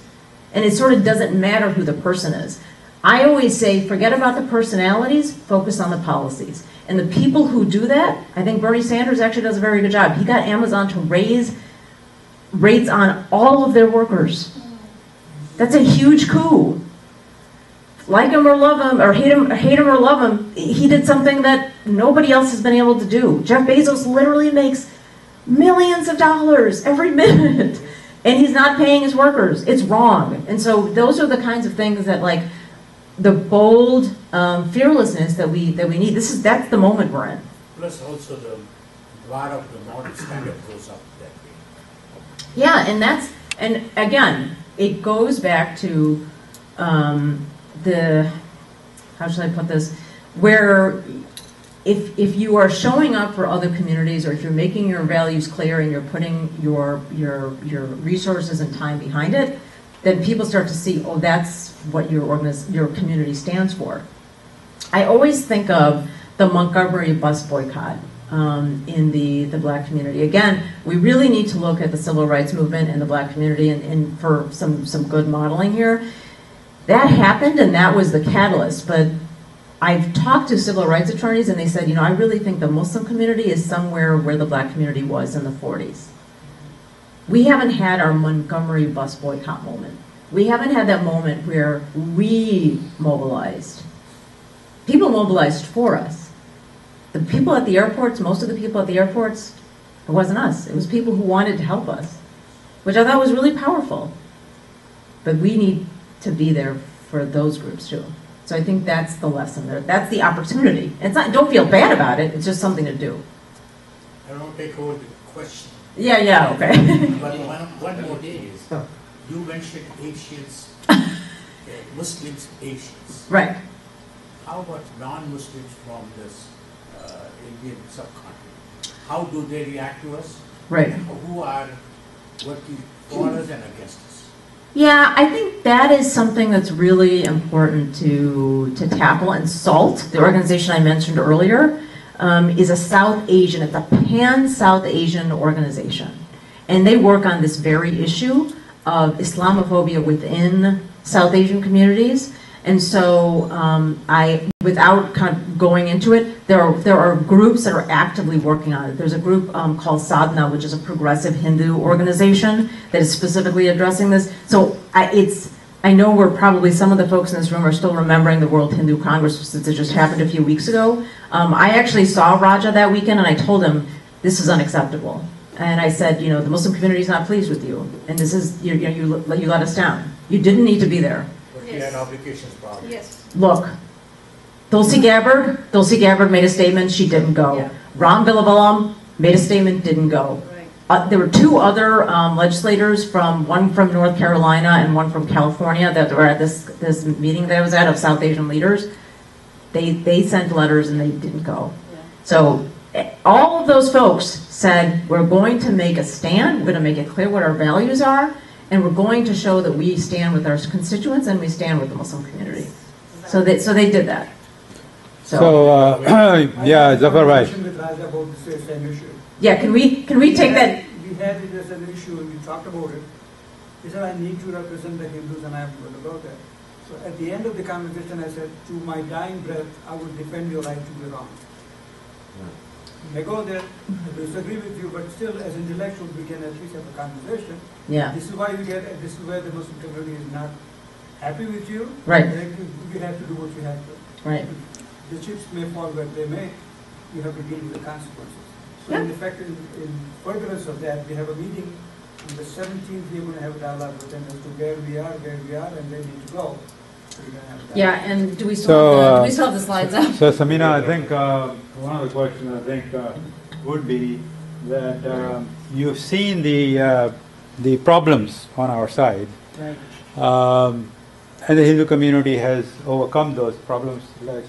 And it sort of doesn't matter who the person is. I always say, forget about the personalities, focus on the policies. And the people who do that, I think Bernie Sanders actually does a very good job. He got Amazon to raise rates on all of their workers. That's a huge coup. Like him or love him, or hate him or love him, he did something that nobody else has been able to do. Jeff Bezos literally makes millions of dollars every minute, and he's not paying his workers. It's wrong. And so those are the kinds of things that, like, the bold fearlessness that we need. That's the moment we're in. Plus also the bar of the models kind of goes up that way. Yeah, and again, it goes back to how should I put this? Where if you are showing up for other communities, or if you're making your values clear and you're putting your resources and time behind it, then people start to see, oh, that's what your community stands for. I always think of the Montgomery bus boycott in the black community. Again, we really need to look at the civil rights movement in the black community and for some good modeling here. That happened and that was the catalyst, but I've talked to civil rights attorneys and they said, I really think the Muslim community is somewhere where the black community was in the 40s. We haven't had our Montgomery bus boycott moment. We haven't had that moment where we mobilized. People mobilized for us. The people at the airports, most of the people at the airports, it wasn't us. It was people who wanted to help us, which I thought was really powerful. But we need to be there for those groups too. So I think that's the lesson there. That's the opportunity. It's not, don't feel bad about it. It's just something to do. I don't take over the question. Yeah, okay. But one more thing is, you mentioned Asians, Muslims, Asians. Right. How about non-Muslims from this Indian subcontinent? How do they react to us? Right. Who are working for us and against us? Yeah, I think that is something that's really important to tackle. And SALT, the organization I mentioned earlier, is a South Asian, it's a pan-South Asian organization. And they work on this very issue of Islamophobia within South Asian communities. And so without kind of going into it, there are groups that are actively working on it. There's a group called Sadhana, which is a progressive Hindu organization that is specifically addressing this. So I know we're probably, some of the folks in this room are still remembering the World Hindu Congress since it just happened a few weeks ago. I actually saw Raja that weekend and I told him, this is unacceptable. And I said, the Muslim community is not pleased with you. And this is, you let us down. You didn't need to be there. But we had obligations problem. Yes. Look, Tulsi Gabbard made a statement, she didn't go. Yeah. Ram Villavalam made a statement, didn't go. Right. There were two other legislators, one from North Carolina and one from California, that were at this meeting that I was at of South Asian leaders. They sent letters and they didn't go. Yeah. So all of those folks said, we're going to make a stand, we're going to make it clear what our values are, and we're going to show that we stand with our constituents and we stand with the Muslim community. So they did that. Yeah, Zafar Bhai. With Raja about the same issue. Yeah, can we take that? We had it as an issue and we talked about it. He said, I need to represent the Hindus and I am going about that. So at the end of the conversation, I said, to my dying breath, I will defend your right to be wrong. I go there, I disagree with you, but still, as intellectuals, we can at least have a conversation. Yeah. This is why this is where the Muslim community is not happy with you. Right. You have to do what you have to. Right. The chips may fall where they may. You have to deal with the consequences. So Yeah. in effect, in furtherance of that, we have a meeting on the 17th. We're going to have a dialogue with them as to where we are, and they need to go. So we're going to have a dialogue. Yeah, and do we still have the slides up? So Samina, I think one of the questions would be that you've seen the problems on our side, Right. and the Hindu community has overcome those problems, like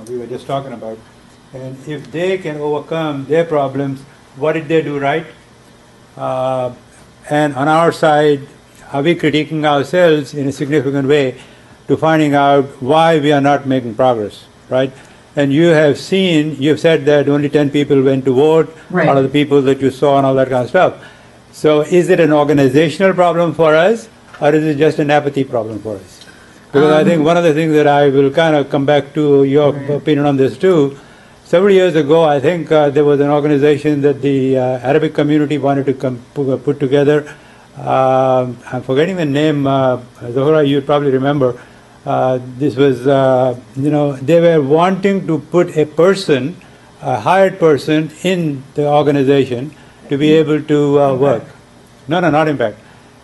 we were just talking about. And if they can overcome their problems, what did they do right? And on our side, are we critiquing ourselves in a significant way to finding out why we are not making progress, right? And you have said that only 10 people went to vote, Right. out of the people that you saw and all that kind of stuff. So is it an organizational problem for us, or is it just an apathy problem for us? Because I think one of the things that I will kind of come back to your opinion on this too. Several years ago, I think there was an organization that the Arabic community wanted to put together. I'm forgetting the name. Zohra, you probably remember. This was, they were wanting to put a hired person in the organization to be able to work. No, not Impact.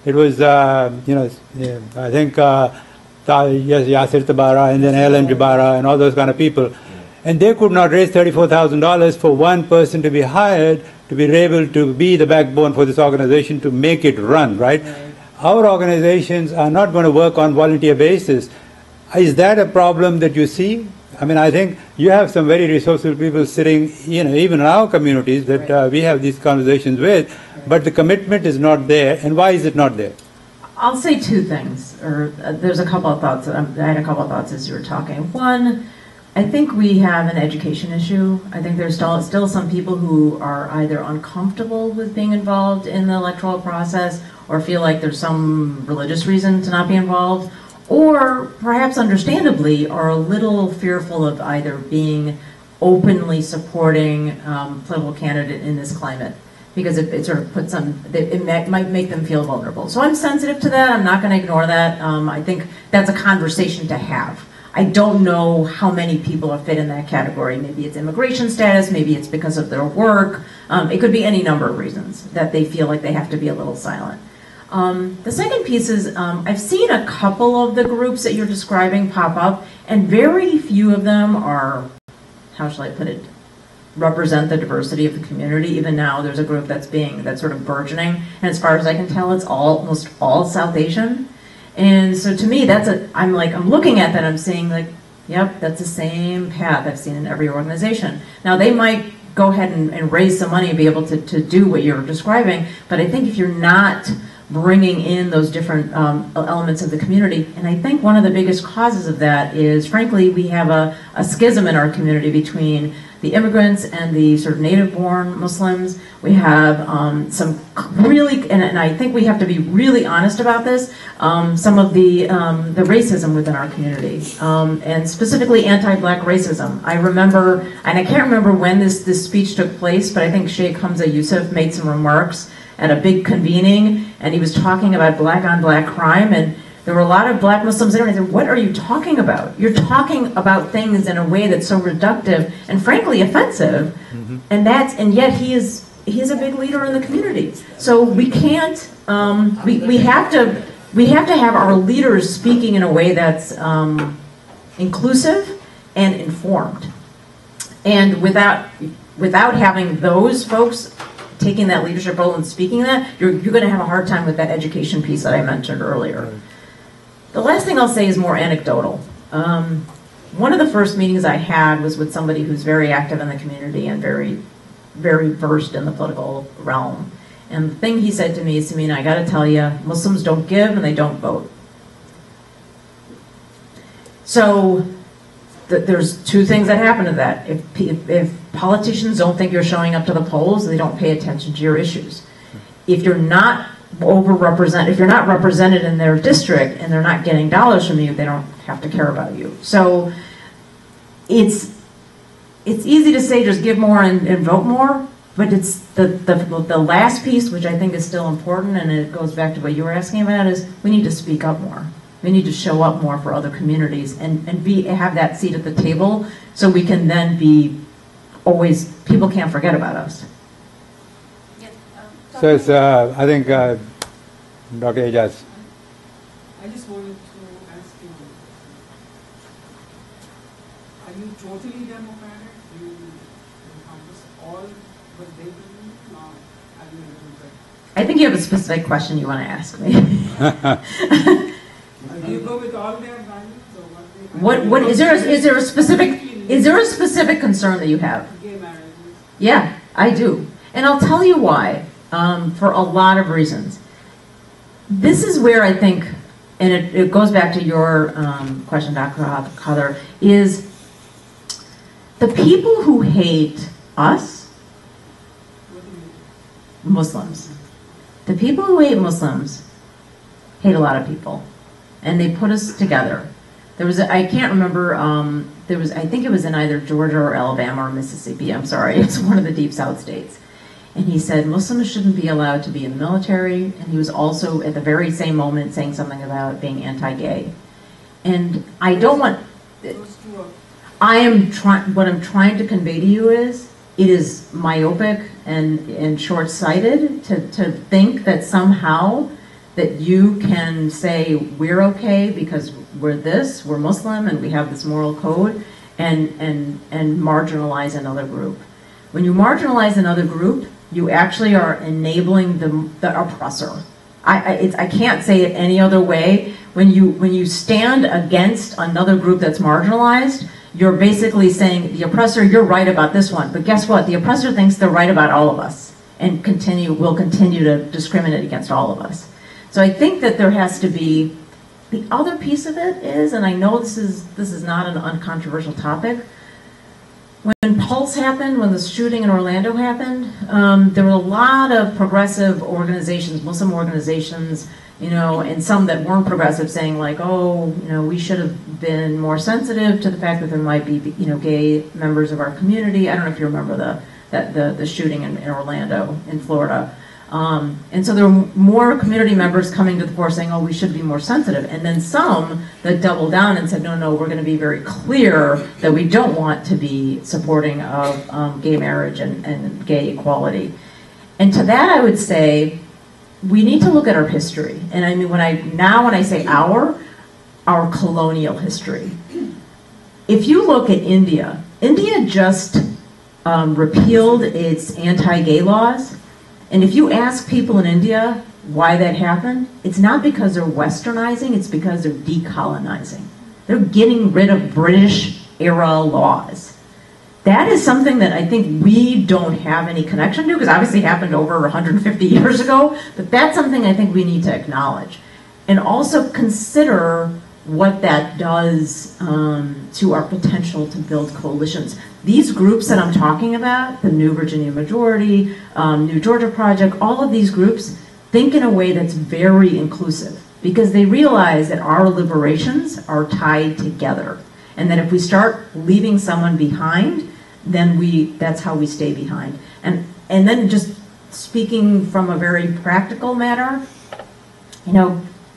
It was, I think, Yasir Tabara and then Alan Jabara and all those kind of people. And they could not raise $34,000 for one person to be hired to be able to be the backbone for this organization to make it run, right? Our organizations are not going to work on volunteer basis. Is that a problem that you see? I mean, I think you have some very resourceful people sitting, even in our communities that we have these conversations with, but the commitment is not there. And why is it not there? I'll say two things, or there's a couple of thoughts. I had a couple of thoughts as you were talking. One, I think we have an education issue. I think there's still some people who are either uncomfortable with being involved in the electoral process or feel like there's some religious reason to not be involved, or perhaps understandably are a little fearful of either being openly supporting political candidate in this climate, because it sort of puts them, might make them feel vulnerable. So I'm sensitive to that. I'm not going to ignore that. I think that's a conversation to have. I don't know how many people are fit in that category. Maybe it's immigration status, maybe it's because of their work. It could be any number of reasons that they feel like they have to be a little silent. The second piece is I've seen a couple of the groups that you're describing pop up, and very few of them are, how shall I put it, represent the diversity of the community. Even now, there's a group that's sort of burgeoning, and as far as I can tell, it's almost all South Asian. And so to me, I'm looking at that, I'm seeing like, yep, that's the same path I've seen in every organization. Now they might go ahead and raise some money and be able to do what you're describing, but I think if you're not bringing in those different elements of the community, and I think one of the biggest causes of that is, frankly, we have a schism in our community between the immigrants and the sort of native-born Muslims. We have some really, and I think we have to be really honest about this, some of the racism within our community, and specifically anti-black racism. I remember, and I can't remember when this speech took place, but I think Sheikh Hamza Yusuf made some remarks at a big convening, and he was talking about black-on-black crime, and there were a lot of black Muslims there, and I said, what are you talking about? You're talking about things in a way that's so reductive and frankly offensive, and yet he is a big leader in the community. So we can't, we have to have our leaders speaking in a way that's inclusive and informed. And without having those folks taking that leadership role and speaking that, you're going to have a hard time with that education piece that I mentioned earlier. Right. The last thing I'll say is more anecdotal. One of the first meetings I had was with somebody who's very active in the community and very, very versed in the political realm. And the thing he said to me is, Samina, I got to tell you, Muslims don't give and they don't vote. So there's two things that happen to that. If politicians don't think you're showing up to the polls, they don't pay attention to your issues. If you're not if you're not represented in their district and they're not getting dollars from you, they don't have to care about you. So it's easy to say just give more and vote more, but it's the last piece, which I think is still important, and it goes back to what you were asking about, is we need to speak up more. We need to show up more for other communities and have that seat at the table, so we can then people can't forget about us. So it's, I think Dr. Ejaz. I just wanted to ask you, are you totally democratic? You encompass all what they believe? Or are you a Democrat? I think you have a specific question you want to ask me. Do you go with all their values? What is there a specific concern that you have? Gay marriages. Yeah, I do. And I'll tell you why, for a lot of reasons. This is where I think, and it goes back to your question, Dr. Khader, is the people who hate us, Muslims. The people who hate Muslims hate a lot of people, and they put us together. I can't remember, I think it was in either Georgia or Alabama or Mississippi, I'm sorry, it's one of the deep south states. And he said Muslims shouldn't be allowed to be in the military, and he was also at the very same moment saying something about being anti-gay. And I don't want, what I'm trying to convey to you is, it is myopic and short-sighted to think that somehow that you can say we're okay because we're Muslim and we have this moral code, and marginalize another group. When you marginalize another group, you actually are enabling the oppressor. I can't say it any other way. When you stand against another group that's marginalized, you're basically saying, the oppressor, you're right about this one, but guess what? The oppressor thinks they're right about all of us and will continue to discriminate against all of us. So I think that there has to be, the other piece of it is, and I know this is not an uncontroversial topic, when Pulse happened, when the shooting in Orlando happened, there were a lot of progressive organizations, Muslim organizations, and some that weren't progressive, saying like, oh, we should have been more sensitive to the fact that there might be, gay members of our community. I don't know if you remember the shooting in Orlando, in Florida. And so there were more community members coming to the fore saying, oh, we should be more sensitive. And then some that doubled down and said, no, we're going to be very clear that we don't want to be supporting of gay marriage and gay equality. And to that I would say, we need to look at our history. And I mean, when I say our colonial history. If you look at India just repealed its anti-gay laws. And if you ask people in India why that happened, it's not because they're westernizing, it's because they're decolonizing. They're getting rid of British-era laws. That is something that I think we don't have any connection to, because obviously it happened over 150 years ago, but that's something I think we need to acknowledge. And also consider what that does to our potential to build coalitions. These groups that I'm talking about, the New Virginia Majority, New Georgia Project, all of these groups think in a way that's very inclusive because they realize that our liberations are tied together and that if we start leaving someone behind, then that's how we stay behind. And then just speaking from a very practical matter,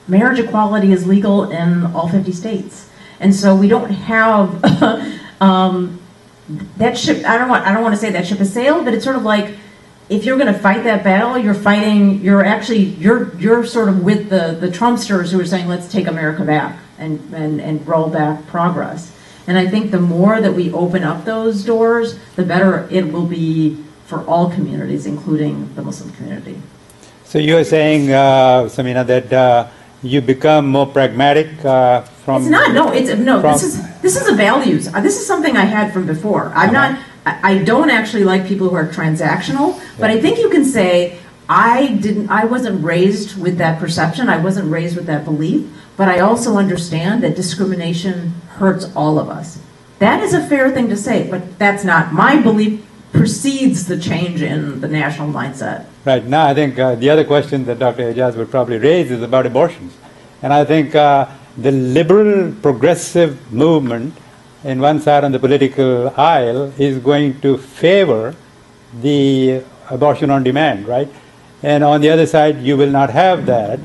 marriage equality is legal in all 50 states. And so we don't have that ship, I don't want to say that ship has sailed, but it's sort of like if you're going to fight that battle, you're sort of with the Trumpsters who are saying let's take America back and roll back progress. And I think the more that we open up those doors, the better it will be for all communities, including the Muslim community. So you are saying, Samina, that you become more pragmatic from. It's not. No. This is a values. This is something I had from before. I don't actually like people who are transactional, but I think you can say I wasn't raised with that perception. I wasn't raised with that belief, but I also understand that discrimination hurts all of us. That is a fair thing to say, but that's not my belief. Precedes the change in the national mindset. Right. Now, I think the other question that Dr. Ejaz would probably raise is about abortions. And I think the liberal progressive movement in one side on the political aisle is going to favor the abortion on demand, right? And on the other side, you will not have that.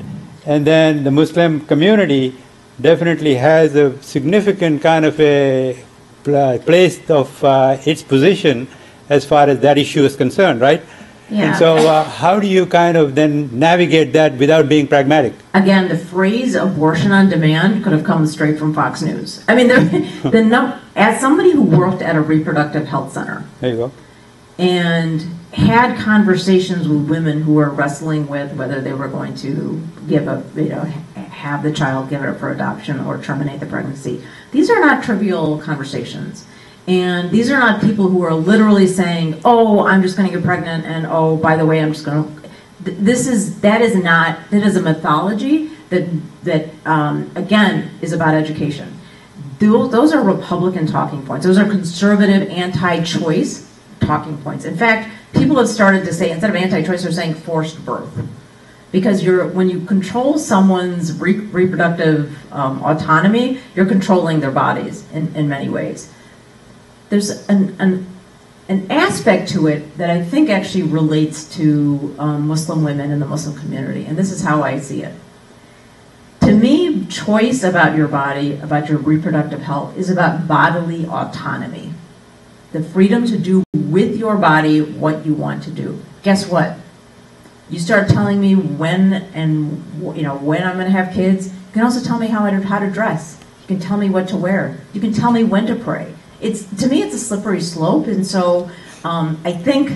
And then the Muslim community definitely has a significant kind of a place of its position as far as that issue is concerned, right? Yeah. And so how do you kind of then navigate that without being pragmatic? Again, the phrase abortion on demand could have come straight from Fox News. I mean, as somebody who worked at a reproductive health center. There you go. And had conversations with women who were wrestling with whether they were going to have the child, give it up for adoption, or terminate the pregnancy. These are not trivial conversations. And these are not people who are literally saying, oh, I'm just going to get pregnant, and oh, by the way, I'm just going to... That is a mythology that again, is about education. Those are Republican talking points. Those are conservative, anti-choice talking points. In fact, people have started to say, instead of anti-choice, they're saying forced birth. Because when you control someone's reproductive autonomy, you're controlling their bodies in many ways. There's an aspect to it that I think actually relates to Muslim women in the Muslim community, and this is how I see it. To me, choice about your body, about your reproductive health, is about bodily autonomy. The freedom to do with your body what you want to do. Guess what? You start telling me when I'm going to have kids. You can also tell me how to dress. You can tell me what to wear. You can tell me when to pray. To me, it's a slippery slope, and so I think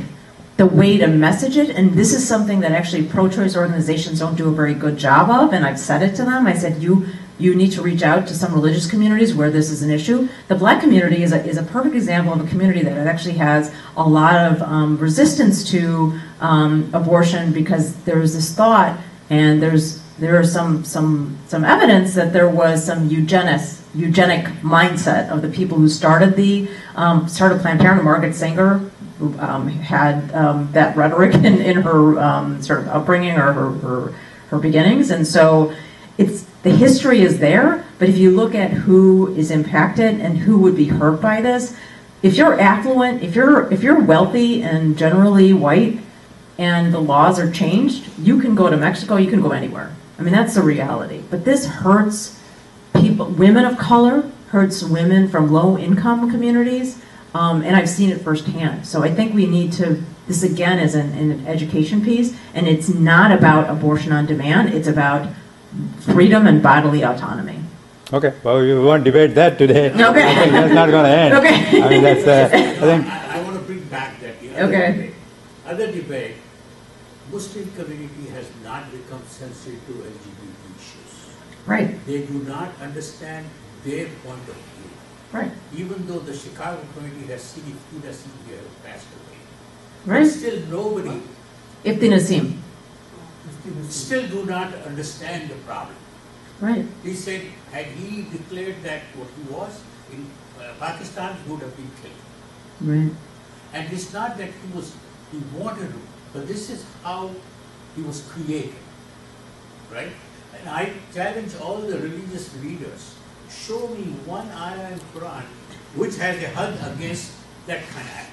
the way to message it, and this is something that actually pro-choice organizations don't do a very good job of, and I've said it to them. I said, you need to reach out to some religious communities where this is an issue. The Black community is a perfect example of a community that actually has a lot of resistance to abortion because there's this thought, and there's there is some evidence that there was some eugenic mindset of the people who started started Planned Parenthood. Margaret Sanger who, had that rhetoric in her sort of upbringing or her beginnings, and so the history is there. But if you look at who is impacted and who would be hurt by this, if you're affluent, if you're wealthy and generally white, and the laws are changed, you can go to Mexico, you can go anywhere. I mean, that's the reality. But this hurts people, women of color, hurts women from low-income communities, and I've seen it firsthand. So I think we need to, this again is an education piece, and it's not about abortion on demand, it's about freedom and bodily autonomy. Okay, well, we won't debate that today. Okay. I think that's not going to end. Okay. I mean, that's, I think, I want to bring back that. Okay. Other debate, Muslim community has not become sensitive to LGBT issues. Right, They do not understand their point of view. right, Even though the Chicago community has seen Ifti Nassim here passed away. right. Still nobody, Ifti Nassim, still do not understand the problem. right, He said, had he declared that what he was in Pakistan, he would have been killed. right. And it's not that he wanted to, but this is how he was created, right? And I challenge all the religious leaders, show me one ayah in Quran which has a hud against that kind of act.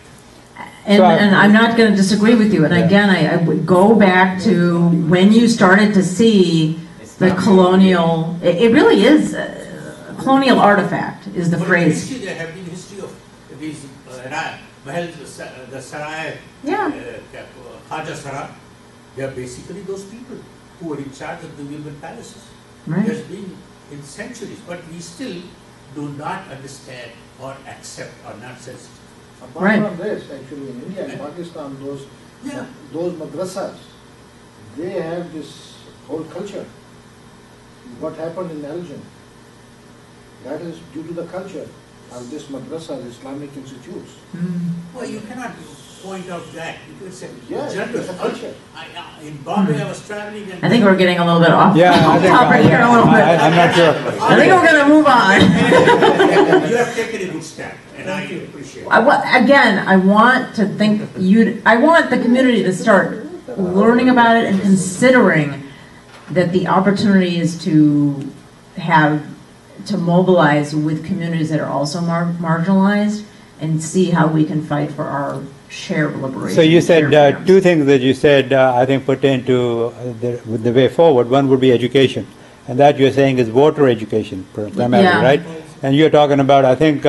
And I'm not going to disagree with you. And again, I would go back to when you started to see the colonial, it really is, a colonial artifact is the But in phrase. history, there have been history of these Mahal, the Sarai, Yeah. Khaja Sara, they are basically those people who were in charge of the women palaces. Right. It has been in centuries, but we still do not understand or accept or not sensitive. Apart Right. from this, actually, in India and Pakistan, Yeah. those madrasas, they have this whole culture. What happened in Elgin, that is due to the culture of this madrasa, Islamic institutes. Well, you cannot point out that. You could say, Yeah, general. it's a culture. In Bombay, I was traveling and... I think we're getting a little bit off yeah, I think, topic here a little bit. I'm not sure. I think we're going to move on. You have taken a good step, and I appreciate it. Again, I want to think I want the community to start learning about it and considering that the opportunity is to mobilize with communities that are also marginalized and see how we can fight for our shared liberation. So you said shared freedoms. two things that you said, I think, pertain to the way forward. One would be education, and that you're saying is voter education primarily, Yeah. right? And you're talking about, I think,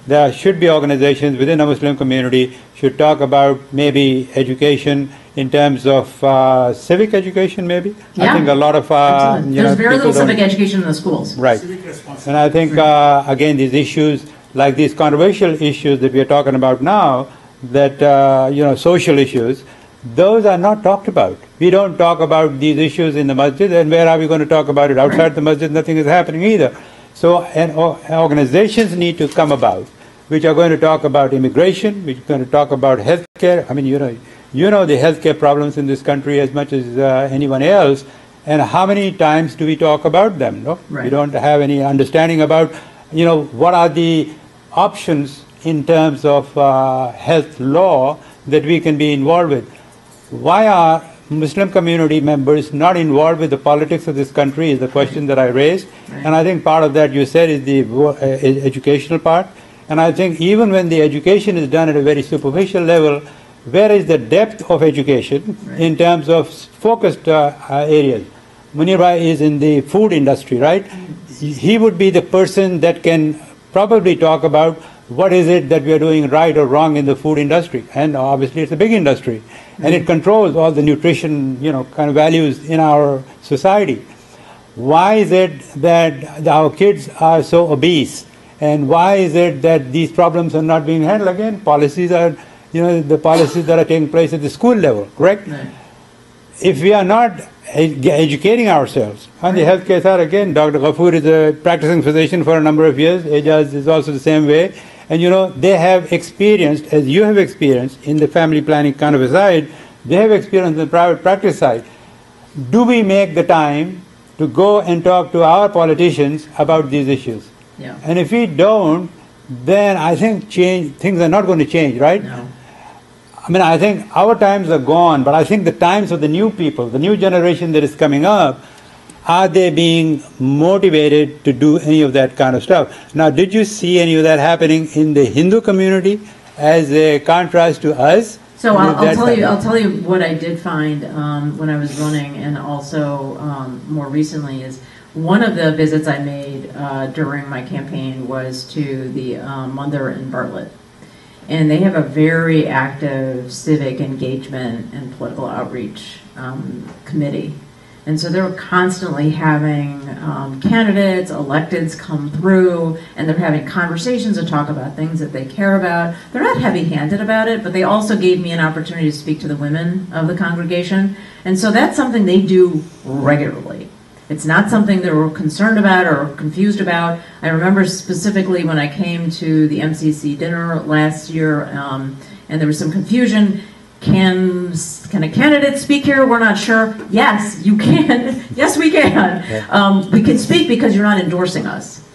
there should be organizations within a Muslim community should talk about maybe education in terms of civic education, maybe. I Yeah. think a lot of Absolutely. There's very people little don't- civic education in the schools. Right. Civic responsibility. And I think, again, these issues, like these controversial issues that we are talking about now, that, social issues, those are not talked about. We don't talk about these issues in the masjid, and where are we going to talk about it? Outside the masjid, nothing is happening either. So organizations need to come about, which are going to talk about immigration, which are going to talk about healthcare. I mean, you know the healthcare problems in this country as much as anyone else, and how many times do we talk about them? No? Right. We don't have any understanding about, what are the options in terms of health law that we can be involved with. Why are Muslim community members not involved with the politics of this country is the question that I raised. Right. And I think part of that you said is the educational part. And I think even when the education is done at a very superficial level, where is the depth of education in terms of focused areas? Munir Bhai is in the food industry, right? He would be the person that can probably talk about what is it that we are doing right or wrong in the food industry. And obviously it's a big industry. And it controls all the nutrition, kind of values in our society. Why is it that our kids are so obese? And why is it that these problems are not being handled? Again, policies are, the policies that are taking place at the school level, correct? Right. If we are not educating ourselves on the healthcare side, again, Dr. Ghafoor is a practicing physician for a number of years. Ejaz is also the same way. And they have experienced, as you have experienced in the family planning kind of a side, they have experienced in the private practice side. Do we make the time to go and talk to our politicians about these issues. Yeah. And if we don't, then I think things are not going to change, right? No. I mean, I think our times are gone, but I think the times of the new people, the new generation that is coming up, are they being motivated to do any of that kind of stuff? Now, did you see any of that happening in the Hindu community as a contrast to us? So Did that I'll tell happen? you what I did find when I was running, and also more recently, is one of the visits I made during my campaign was to the Mandir in Bartlett. And they have a very active civic engagement and political outreach committee. And so they're constantly having candidates, electeds come through, and they're having conversations to talk about things that they care about. They're not heavy-handed about it, but they also gave me an opportunity to speak to the women of the congregation. And so that's something they do regularly. It's not something that we're concerned about or confused about. I remember specifically when I came to the MCC dinner last year, and there was some confusion. Can a candidate speak here? We're not sure. Yes, you can. Yes, we can. We can speak because you're not endorsing us.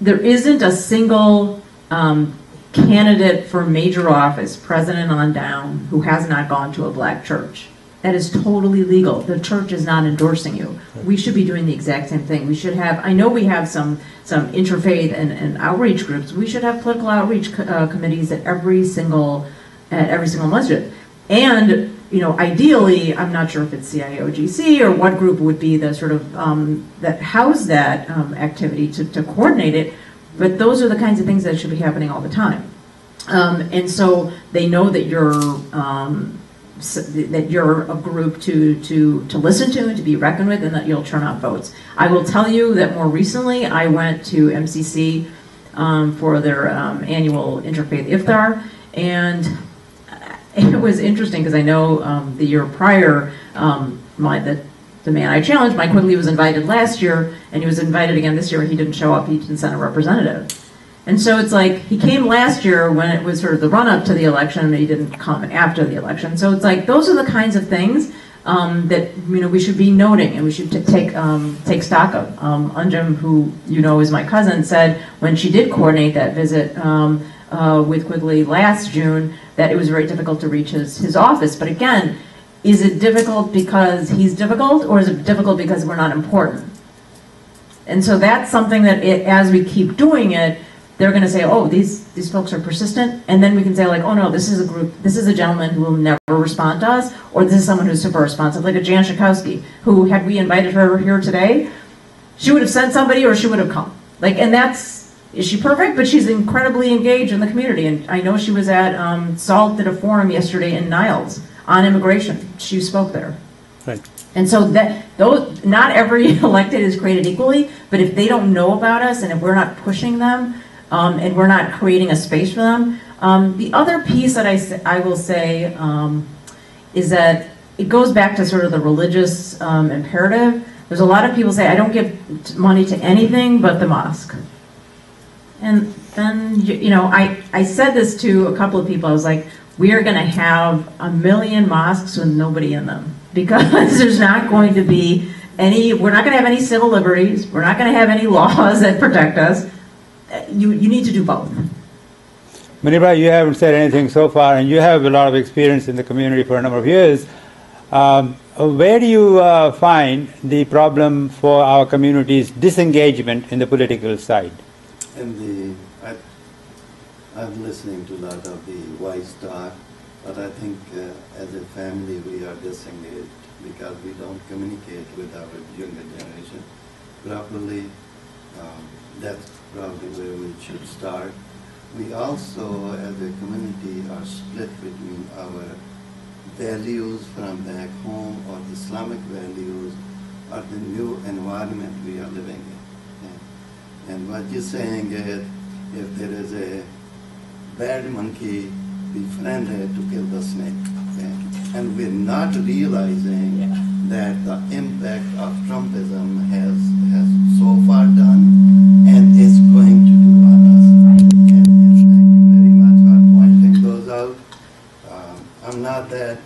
There isn't a single candidate for major office, president on down, who has not gone to a black church. That is totally legal. The church is not endorsing you. We should be doing the exact same thing. We should have, I know we have some interfaith and outreach groups. We should have political outreach committees at every single masjid. And, you know, ideally, I'm not sure if it's CIOGC or what group would be the sort of, that house that activity to coordinate it, but those are the kinds of things that should be happening all the time. And so they know that you're a group to listen to and to be reckoned with, and that you'll turn out votes. I will tell you that more recently I went to MCC for their annual Interfaith Iftar, and it was interesting because I know the year prior, the man I challenged, Mike Quigley, was invited last year, and he was invited again this year, and he didn't show up. He didn't send a representative. And so it's like, he came last year when it was sort of the run-up to the election, and he didn't come after the election. So it's like, those are the kinds of things that, you know, we should be noting, and we should take stock of. Anjum, who you know is my cousin, said when she did coordinate that visit with Quigley last June, that it was very difficult to reach his office. But again, is it difficult because he's difficult, or is it difficult because we're not important? And so that's something that as we keep doing it, they're going to say, oh, these folks are persistent, and then we can say, like, oh no, this is a group, this is a gentleman who will never respond to us, or this is someone who's super responsive, like a Jan Schakowsky, who, had we invited her here today, she would have sent somebody or she would have come. Like, and is she perfect? But she's incredibly engaged in the community, and I know she was at, SALT did a forum yesterday in Niles on immigration. She spoke there. Right. And so not every elected is created equally, but if they don't know about us, and if we're not pushing them, and we're not creating a space for them. The other piece that I will say is that it goes back to sort of the religious imperative. There's a lot of people say, I don't give money to anything but the mosque. And then, you know, I said this to a couple of people. I was like, we are going to have 1 million mosques with nobody in them, because there's not going to be we're not going to have any civil liberties. We're not going to have any laws that protect us. You need to do both. Manibra, you haven't said anything so far, and you have a lot of experience in the community for a number of years. Where do you find the problem for our community's disengagement in the political side? I'm listening to a lot of the wise talk, but I think as a family we are disengaged because we don't communicate with our younger generation properly. That's probably where we should start. We also, as a community, are split between our values from back home, or the Islamic values, or the new environment we are living in. Okay? And what you're saying is, if there is a bad monkey, befriend it to kill the snake. Okay? And we're not realizing that the impact of Trumpism has so far done and is going to do on us. And thank you very much for pointing those out. I'm not that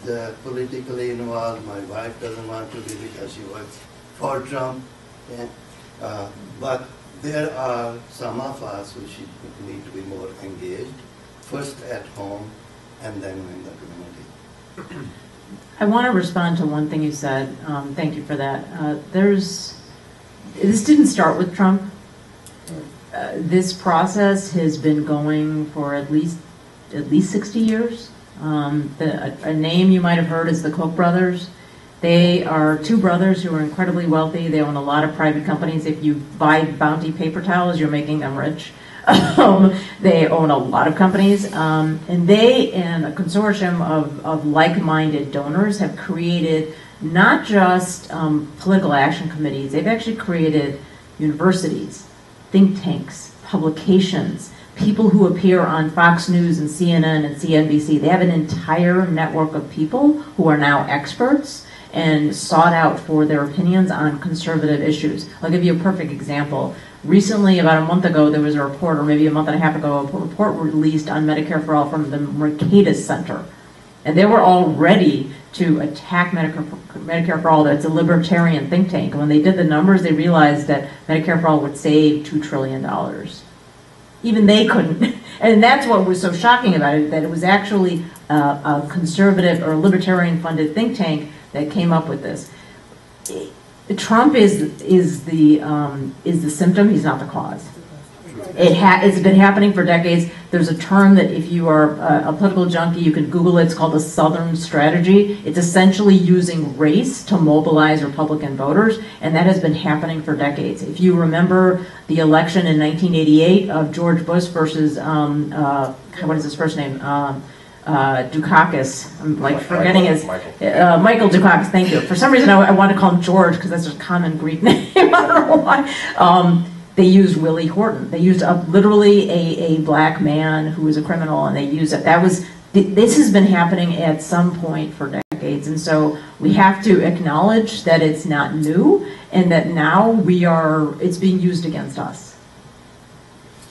politically involved. My wife doesn't want to be because she works for Trump. Yeah. But there are some of us who should need to be more engaged, first at home and then in the community. I want to respond to one thing you said. Thank you for that. This didn't start with Trump. This process has been going for at least 60 years. A name you might have heard is the Koch brothers. They are two brothers who are incredibly wealthy. They own a lot of private companies. If you buy Bounty paper towels, you're making them rich. They own a lot of companies. And they and a consortium of like-minded donors have created not just political action committees, they've actually created universities, think tanks, publications, people who appear on Fox News and CNN and CNBC. They have an entire network of people who are now experts and sought out for their opinions on conservative issues. I'll give you a perfect example. Recently, about a month ago, there was a report, or maybe a month and a half ago, a report released on Medicare for All from the Mercatus Center. And they were all ready to attack Medicare for All. That's a libertarian think tank. And when they did the numbers, they realized that Medicare for All would save $2 trillion. Even they couldn't. And that's what was so shocking about it, that it was actually a conservative or libertarian-funded think tank that came up with this. Trump is the symptom. He's not the cause. It's been happening for decades. There's a term that if you are a political junkie, you can Google it. It's called the Southern Strategy. It's essentially using race to mobilize Republican voters, and that has been happening for decades. If you remember the election in 1988 of George Bush versus, what is his first name? Dukakis. I'm like forgetting his Michael Dukakis. Thank you. For some reason, I want to call him George because that's a common Greek name. I don't know why. They used Willie Horton. They used literally a black man who was a criminal, and they used it. This has been happening at some point for decades, and so we have to acknowledge that it's not new, and that now it's being used against us.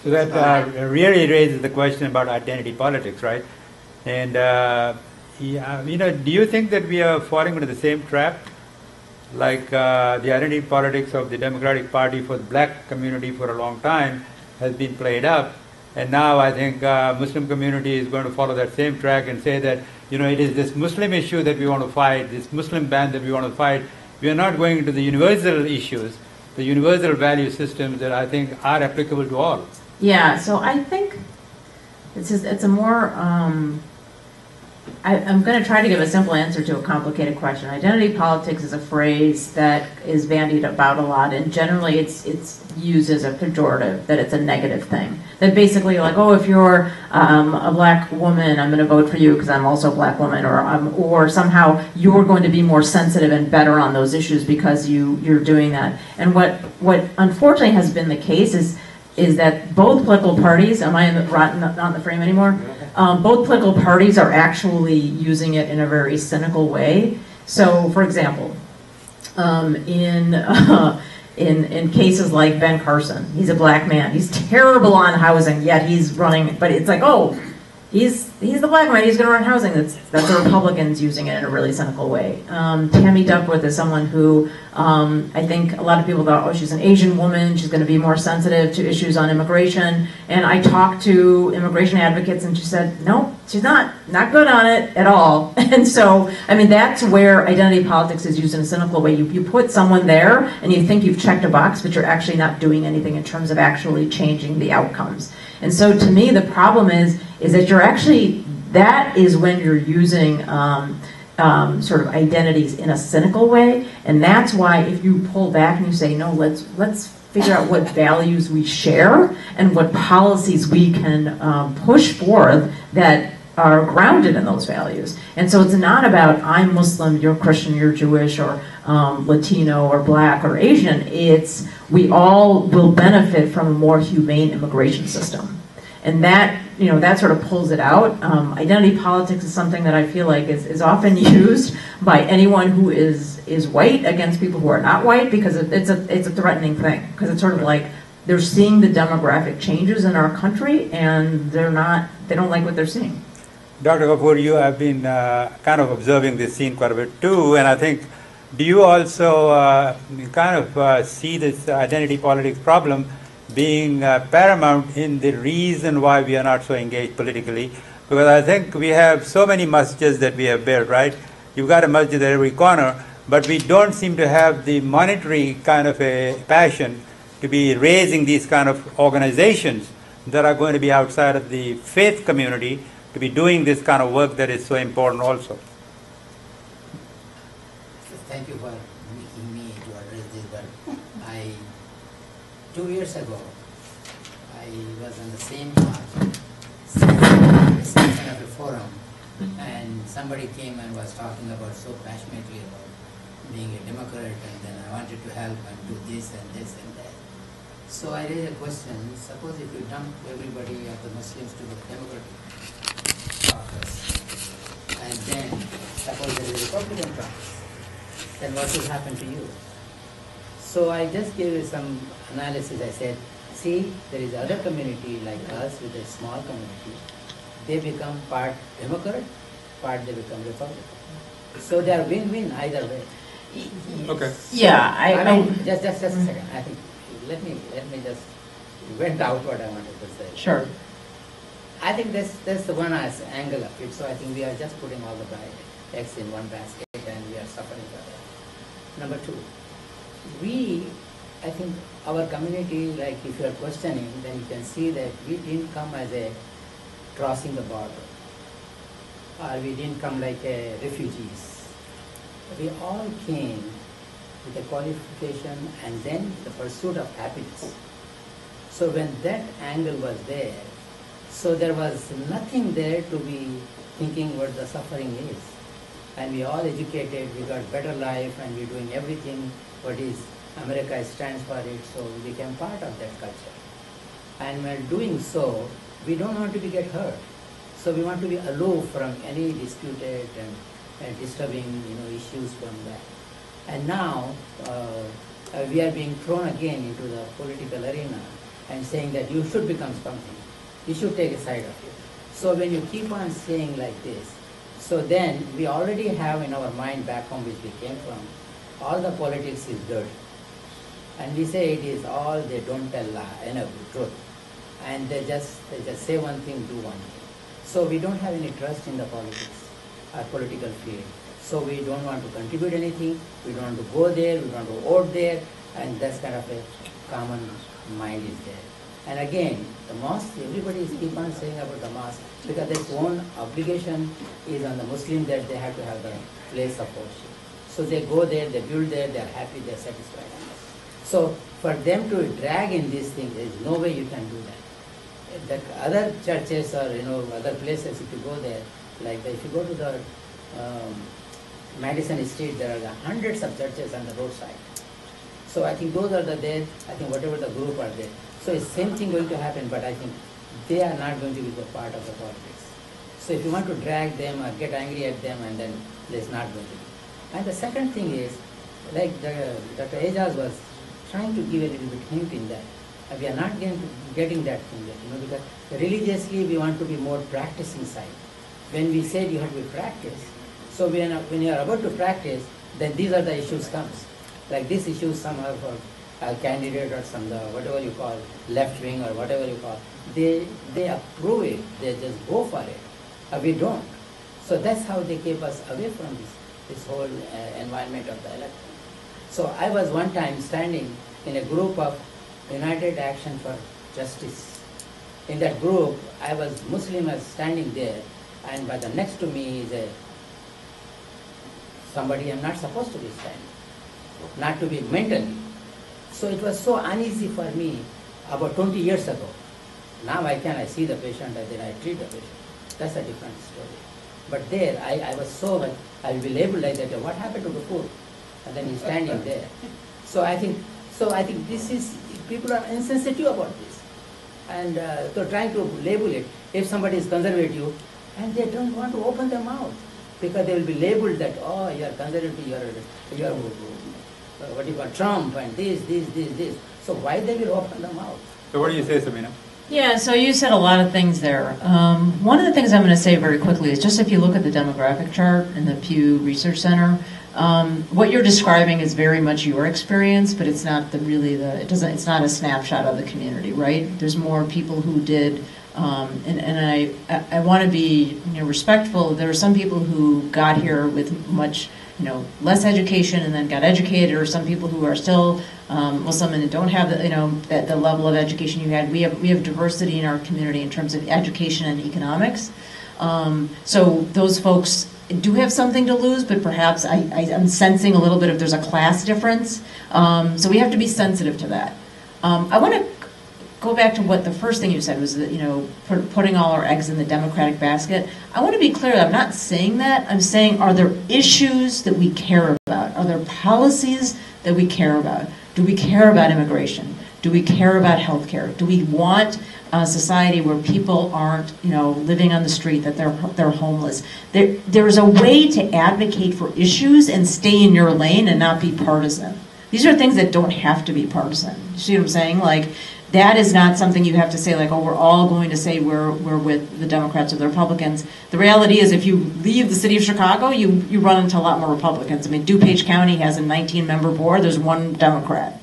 So that really raises the question about identity politics, right? And do you think that we are falling into the same trap, like the identity politics of the Democratic Party for the black community for a long time has been played up, and now I think Muslim community is going to follow that same track and say that it is this Muslim issue that we want to fight, this Muslim ban that we want to fight. We are not going into the universal issues, the universal value systems that I think are applicable to all. Yeah, so I think it's a more I'm going to try to give a simple answer to a complicated question. Identity politics is a phrase that is bandied about a lot, and generally it's used as a pejorative, that it's a negative thing. That basically, like, oh, if you're a black woman, I'm going to vote for you because I'm also a black woman, or somehow you're going to be more sensitive and better on those issues because you're doing that. And what unfortunately has been the case is that both political parties, am I not in the frame anymore? Both political parties are actually using it in a very cynical way. So, for example, in cases like Ben Carson, he's a black man. He's terrible on housing, yet he's running. But it's like, oh, he's the black man. He's going to run housing. That's the Republicans using it in a really cynical way. Tammy Duckworth is someone who I think a lot of people thought, oh, she's an Asian woman. She's going to be more sensitive to issues on immigration. And I talked to immigration advocates, and she said, no, she's not good on it at all. And so, I mean, that's where identity politics is used in a cynical way. You put someone there, and you think you've checked a box, but you're actually not doing anything in terms of actually changing the outcomes. And so, to me, the problem is that you're actually, that is when you're using sort of identities in a cynical way, and that's why if you pull back and you say, no, let's figure out what values we share and what policies we can push forth that are grounded in those values. And so it's not about I'm Muslim, you're Christian, you're Jewish, or Latino, or black, or Asian. It's we all will benefit from a more humane immigration system. And that, that sort of pulls it out. Identity politics is something that I feel like is often used by anyone who is white against people who are not white, because it's a threatening thing. Because it's sort of like they're seeing the demographic changes in our country, and they don't like what they're seeing. Dr. Kapoor, you have been kind of observing this scene quite a bit too, and I think do you also kind of see this identity politics problem being paramount in the reason why we are not so engaged politically? Because I think we have so many masjids that we have built, right? You've got a masjid at every corner, but we don't seem to have the monetary kind of a passion to be raising these kind of organizations that are going to be outside of the faith community to be doing this kind of work that is so important also. Thank you for making me to address this, but 2 years ago, I was on the same section of the forum, and somebody came and was talking about so passionately about being a Democrat, and then I wanted to help and do this and this and that. So I raised a question: suppose if you dump everybody of the Muslims to the Democratic caucus, and then suppose there is a Republican caucus, then what will happen to you? So I just gave you some analysis. I said, see, there is other community like us with a small community. They become part Democrat, part they become Republican. So they are win-win either way. Okay. Yeah, I mean, just a second. I think let me just vent out what I wanted to say. Sure. I think that's the one angle of it. So I think we are just putting all the eggs in one basket and we are suffering for that. Number two, I think our community, like if you are questioning, then you can see that we didn't come as a crossing the border, or we didn't come like refugees. We all came with a qualification and then the pursuit of happiness. So when that angle was there, so there was nothing there to be thinking what the suffering is. And we all educated, we got better life, and we're doing everything what is America stands for it, so we became part of that culture. And while doing so, we don't want to get hurt. So we want to be aloof from any disputed and disturbing issues from that. And now we are being thrown again into the political arena and saying that you should become something. You should take a side of it. So when you keep on saying like this, so then we already have in our mind back home which we came from, all the politics is dirty. And we say it is all, they don't tell truth. And they just say one thing, do one thing. So we don't have any trust in the politics, our political field. So we don't want to contribute anything, we don't want to go there, we don't want to vote there, and that's kind of a common mind is there. And again, the mosque, everybody is keep on saying about the mosque, because their own obligation is on the Muslim that they have to have the place of worship. So they go there, they build there, they are happy, they are satisfied. So for them to drag in these things, there is no way you can do that. The other churches or other places, if you go there, like if you go to the Madison Street, there are hundreds of churches on the roadside. So I think those are there. I think whatever the group are there. So it's same thing going to happen, but I think they are not going to be the part of the politics. So if you want to drag them or get angry at them, and then there's not going to be. And the second thing is, like Dr. Ejaz was trying to give a little bit hint in that. We are not getting that thing yet, because religiously we want to be more practicing side. When we said you have to practice, so when you are about to practice, then these are the issues comes. Like this issue, some are for a candidate or some whatever you call left wing or whatever you call, they approve it, they just go for it. We don't. So that's how they keep us away from this whole environment of the election. So I was one time standing in a group of United Action for Justice. In that group, I was Muslim as standing there, and by the next to me is somebody I'm not supposed to be standing, not to be mentally. So it was so uneasy for me about 20 years ago. Now I see the patient and then I treat the patient. That's a different story. But there, I was so much, I will be labeled like that, what happened to the food? And then he's standing there. So I think this is, people are insensitive about this. And so trying to label it, if somebody is conservative, and they don't want to open their mouth, because they will be labeled that, oh, you are conservative, you are what do you call, Trump, and this. So why they will open the mouth? So what do you say, Sabina? Yeah, so you said a lot of things there. One of the things I'm going to say very quickly is just if you look at the demographic chart in the Pew Research Center, What you're describing is very much your experience, but it's not it's not a snapshot of the community, right? There's more people who did, and I want to be respectful. There are some people who got here with much less education and then got educated, or some people who are still Muslim and don't have the level of education you had. We have diversity in our community in terms of education and economics. So those folks do have something to lose, but perhaps I'm sensing a little bit of there's a class difference. So we have to be sensitive to that. I want to go back to what the first thing you said was that, putting all our eggs in the Democratic basket. I want to be clear, I'm not saying that. I'm saying, are there issues that we care about? Are there policies that we care about? Do we care about immigration? Do we care about healthcare? Do we want a society where people aren't, living on the street, that they're homeless? There's a way to advocate for issues and stay in your lane and not be partisan. These are things that don't have to be partisan. You see what I'm saying? Like, that is not something you have to say, like, oh, we're all going to say we're with the Democrats or the Republicans. The reality is, if you leave the city of Chicago, you run into a lot more Republicans. I mean, DuPage County has a 19-member board. There's one Democrat.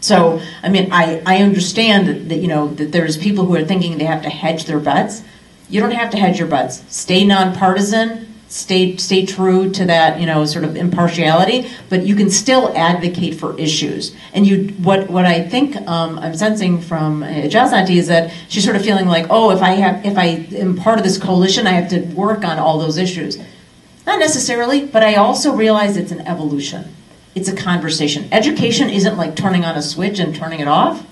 So, I mean, I understand that there's people who are thinking they have to hedge their bets. You don't have to hedge your bets. Stay nonpartisan. Stay true to that, sort of impartiality, but you can still advocate for issues. And what I think I'm sensing from Jasanti is that she's sort of feeling like, oh, if I am part of this coalition, I have to work on all those issues. Not necessarily, but I also realize it's an evolution. It's a conversation. Education isn't like turning on a switch and turning it off.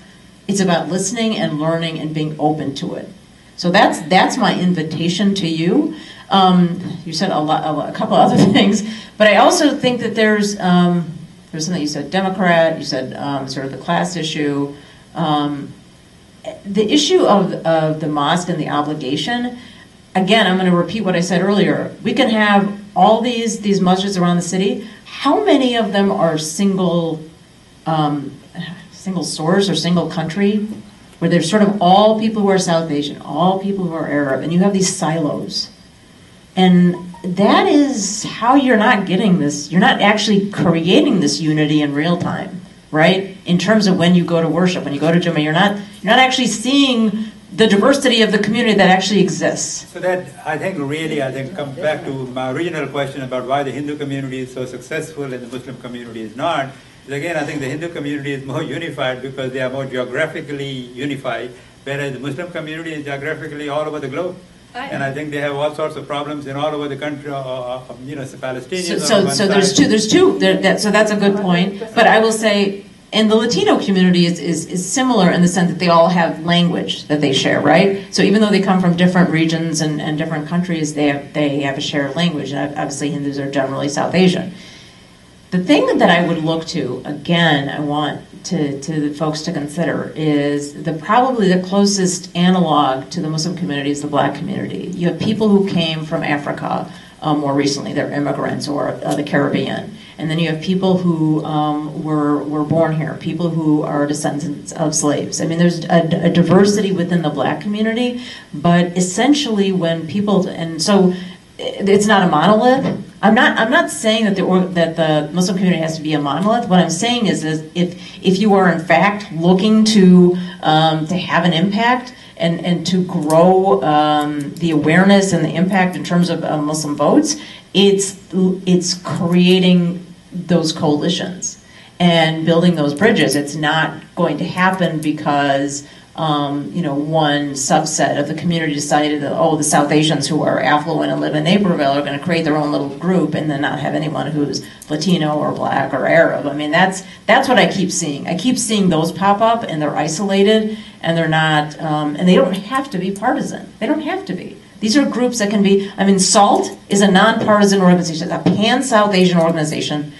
It's about listening and learning and being open to it. So that's my invitation to you. You said a couple other things, but I also think that there's something you said, Democrat, you said sort of the class issue. The issue of the mosque and the obligation, again, I'm going to repeat what I said earlier. We can have all these masjids around the city. How many of them are single source or single country, where there's sort of all people who are South Asian, all people who are Arab, and you have these silos? And that is how you're not getting this, you're not actually creating this unity in real time, right? In terms of when you go to worship, when you go to Jummah, you're not actually seeing the diversity of the community that actually exists. So that, I think, comes back to my original question about why the Hindu community is so successful and the Muslim community is not. Again, I think the Hindu community is more unified because they are more geographically unified, whereas the Muslim community is geographically all over the globe. And I think they have all sorts of problems in all over the country, Palestinians. So there's two. So that's a good point. But I will say, and the Latino community is similar in the sense that they all have language that they share, right? So even though they come from different regions and different countries, they have a shared language. And obviously Hindus are generally South Asian. The thing that I would look to, again, I want to the folks to consider is probably the closest analog to the Muslim community is the black community. You have people who came from Africa more recently, they're immigrants, or the Caribbean. And then you have people who were born here, people who are descendants of slaves. I mean, there's a diversity within the black community, but essentially when people, and so it's not a monolith. I'm not saying that the Muslim community has to be a monolith. What I'm saying is if you are in fact looking to have an impact and to grow the awareness and the impact in terms of Muslim votes, it's creating those coalitions and building those bridges. It's not going to happen because one subset of the community decided that, oh, the South Asians who are affluent and live in Naperville are going to create their own little group and then not have anyone who's Latino or black or Arab. I mean, that's what I keep seeing. I keep seeing those pop up, and they're isolated, and they're not, and they don't have to be partisan. They don't have to be. These are groups that can be, I mean, SALT is a nonpartisan organization, a pan-South Asian organization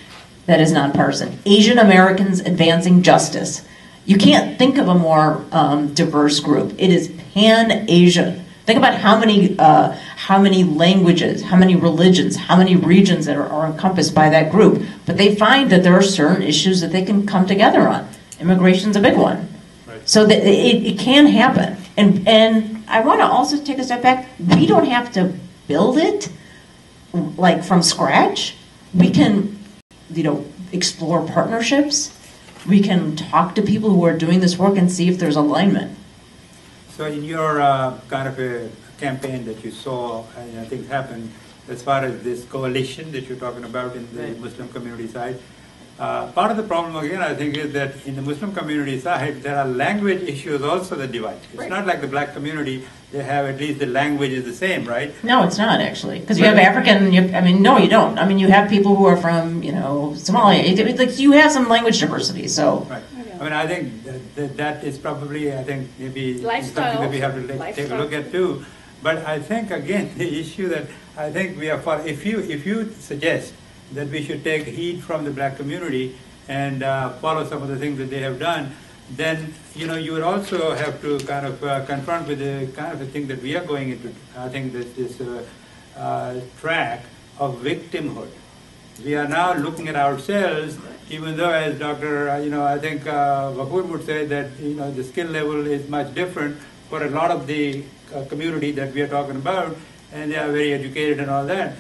that is nonpartisan. Asian Americans Advancing Justice. You can't think of a more diverse group. It is pan-Asian. Think about how many languages, how many religions, how many regions that are encompassed by that group. But they find that there are certain issues that they can come together on. Immigration's a big one. Right. So that it can happen. And I want to also take a step back. We don't have to build it like from scratch. we can, explore partnerships. We can talk to people who are doing this work and see if there's alignment. So in your kind of a campaign that you saw, I think happened as far as this coalition that you're talking about in the Muslim community side, part of the problem again I think is that in the Muslim community side there are language issues also that divide. It's not like the black community, they have at least the language is the same, right? No, it's not actually, because you have African. No, you don't. I mean, you have people who are from, Somalia. Like you have some language diversity. So, right. I mean, I think that is probably, I think maybe Lifestyle. something that we have to take a look at too. But I think again the issue that I think we are for, if you suggest that we should take heed from the black community and follow some of the things that they have done, then you would also have to kind of confront with the kind of a thing that we are going into. I think this track of victimhood. We are now looking at ourselves, even though as Dr. I think Vakur would say that the skill level is much different for a lot of the community that we are talking about, and they are very educated and all that.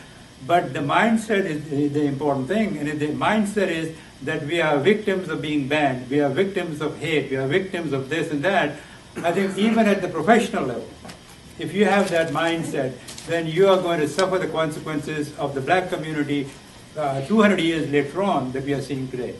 But the mindset is the important thing, and if the mindset is that we are victims of being banned, we are victims of hate, we are victims of this and that, I think even at the professional level, if you have that mindset, then you are going to suffer the consequences of the black community 200 years later on that we are seeing today.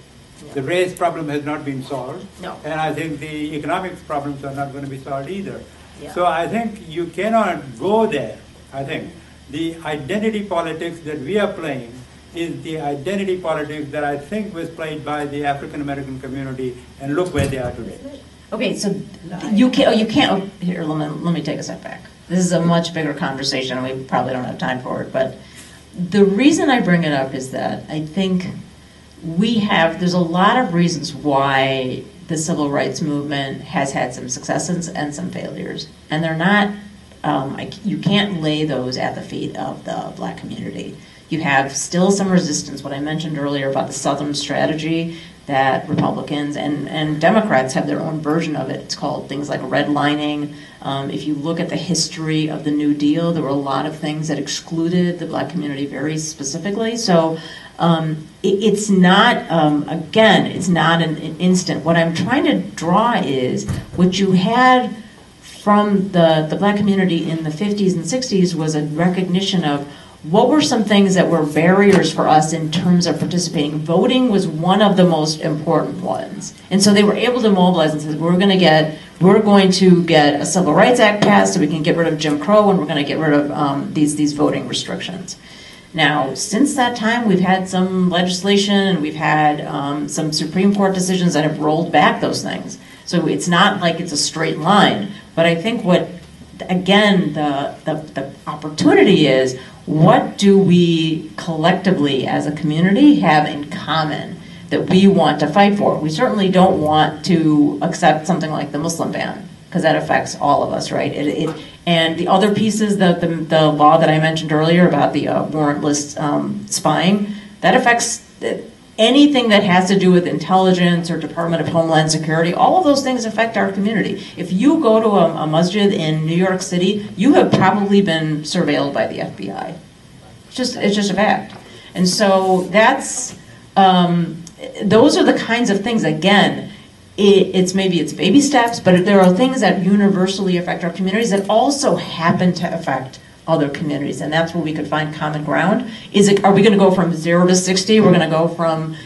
Yeah. The race problem has not been solved, and I think the economics problems are not going to be solved either. Yeah. So I think you cannot go there. I think the identity politics that we are playing is the identity politics that I think was played by the African American community, and look where they are today. Okay, so you can't. Here, let me take a step back. This is a much bigger conversation, and we probably don't have time for it. But the reason I bring it up is that I think there's a lot of reasons why the civil rights movement has had some successes and some failures, and they're not. You can't lay those at the feet of the black community. You have still some resistance, what I mentioned earlier about the Southern strategy, that Republicans and Democrats have their own version of it. It's called things like redlining. If you look at the history of the New Deal, there were a lot of things that excluded the black community very specifically. So it's not, again, it's not an instant. What I'm trying to draw is what you had from the black community in the 50s and 60s was a recognition of what were some things that were barriers for us in terms of participating. Voting was one of the most important ones. And so they were able to mobilize and say, we're going to get a Civil Rights Act passed so we can get rid of Jim Crow, and we're going to get rid of these voting restrictions. Now, since that time, we've had some legislation and we've had some Supreme Court decisions that have rolled back those things. So it's not like it's a straight line. But I think what, again, the opportunity is, what do we collectively as a community have in common that we want to fight for? We certainly don't want to accept something like the Muslim ban, because that affects all of us, right? And the other pieces, the law that I mentioned earlier about the warrantless spying, that affects anything that has to do with intelligence or Department of Homeland Security. All of those things affect our community. If you go to a masjid in New York City, you have probably been surveilled by the FBI. It's just a fact. And so those are the kinds of things, again, it's baby steps, but there are things that universally affect our communities that also happen to affect other communities, and that's where we could find common ground. Are we going to go from 0 to 60? We're going to go from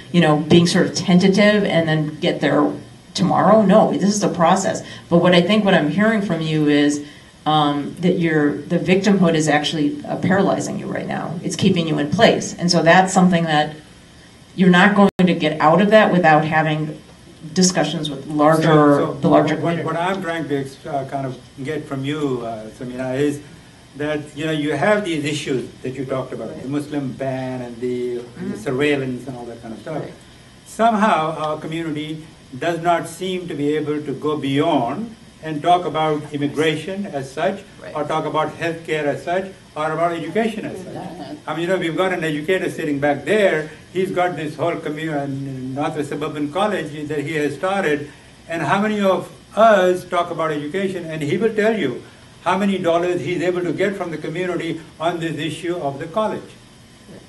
being sort of tentative and then get there tomorrow? No, this is a process. But what I'm hearing from you is that the victimhood is actually paralyzing you right now. It's keeping you in place, and so that's something that you're not going to get out of that without having discussions with the larger community. What I'm trying to kind of get from you, Samina, is that you have these issues that you talked about, the Muslim ban and the surveillance and all that kind of stuff. Right. Somehow our community does not seem to be able to go beyond and talk about immigration as such, right, or talk about healthcare as such, or about education as such. I mean, we've got an educator sitting back there. He's got this whole Northwest Suburban College that he has started, and how many of us talk about education, and he will tell you how many dollars he's able to get from the community on this issue of the college.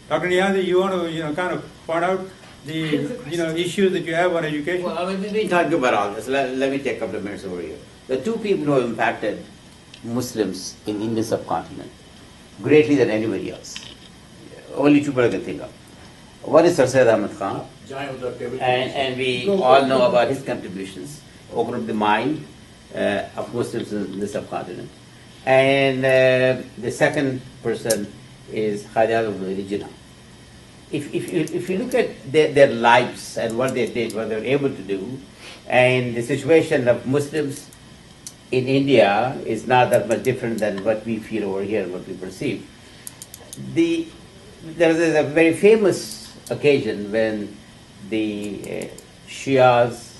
Dr. Niazi, you want to kind of point out the issues that you have on education? Well, I mean, we've been talking about all this. Let me take a couple of minutes over here. The two people who have impacted Muslims in the Indian subcontinent greatly than anybody else. Only two people I can think of. One is Sir Syed Ahmad Khan, and we all know about his contributions, opened up the mind of Muslims in the subcontinent. And the second person is Khaja Jinnah. If you look at their lives and what they did, what they were able to do, and the situation of Muslims in India is not that much different than what we feel over here, what we perceive. There is a very famous occasion when the Shias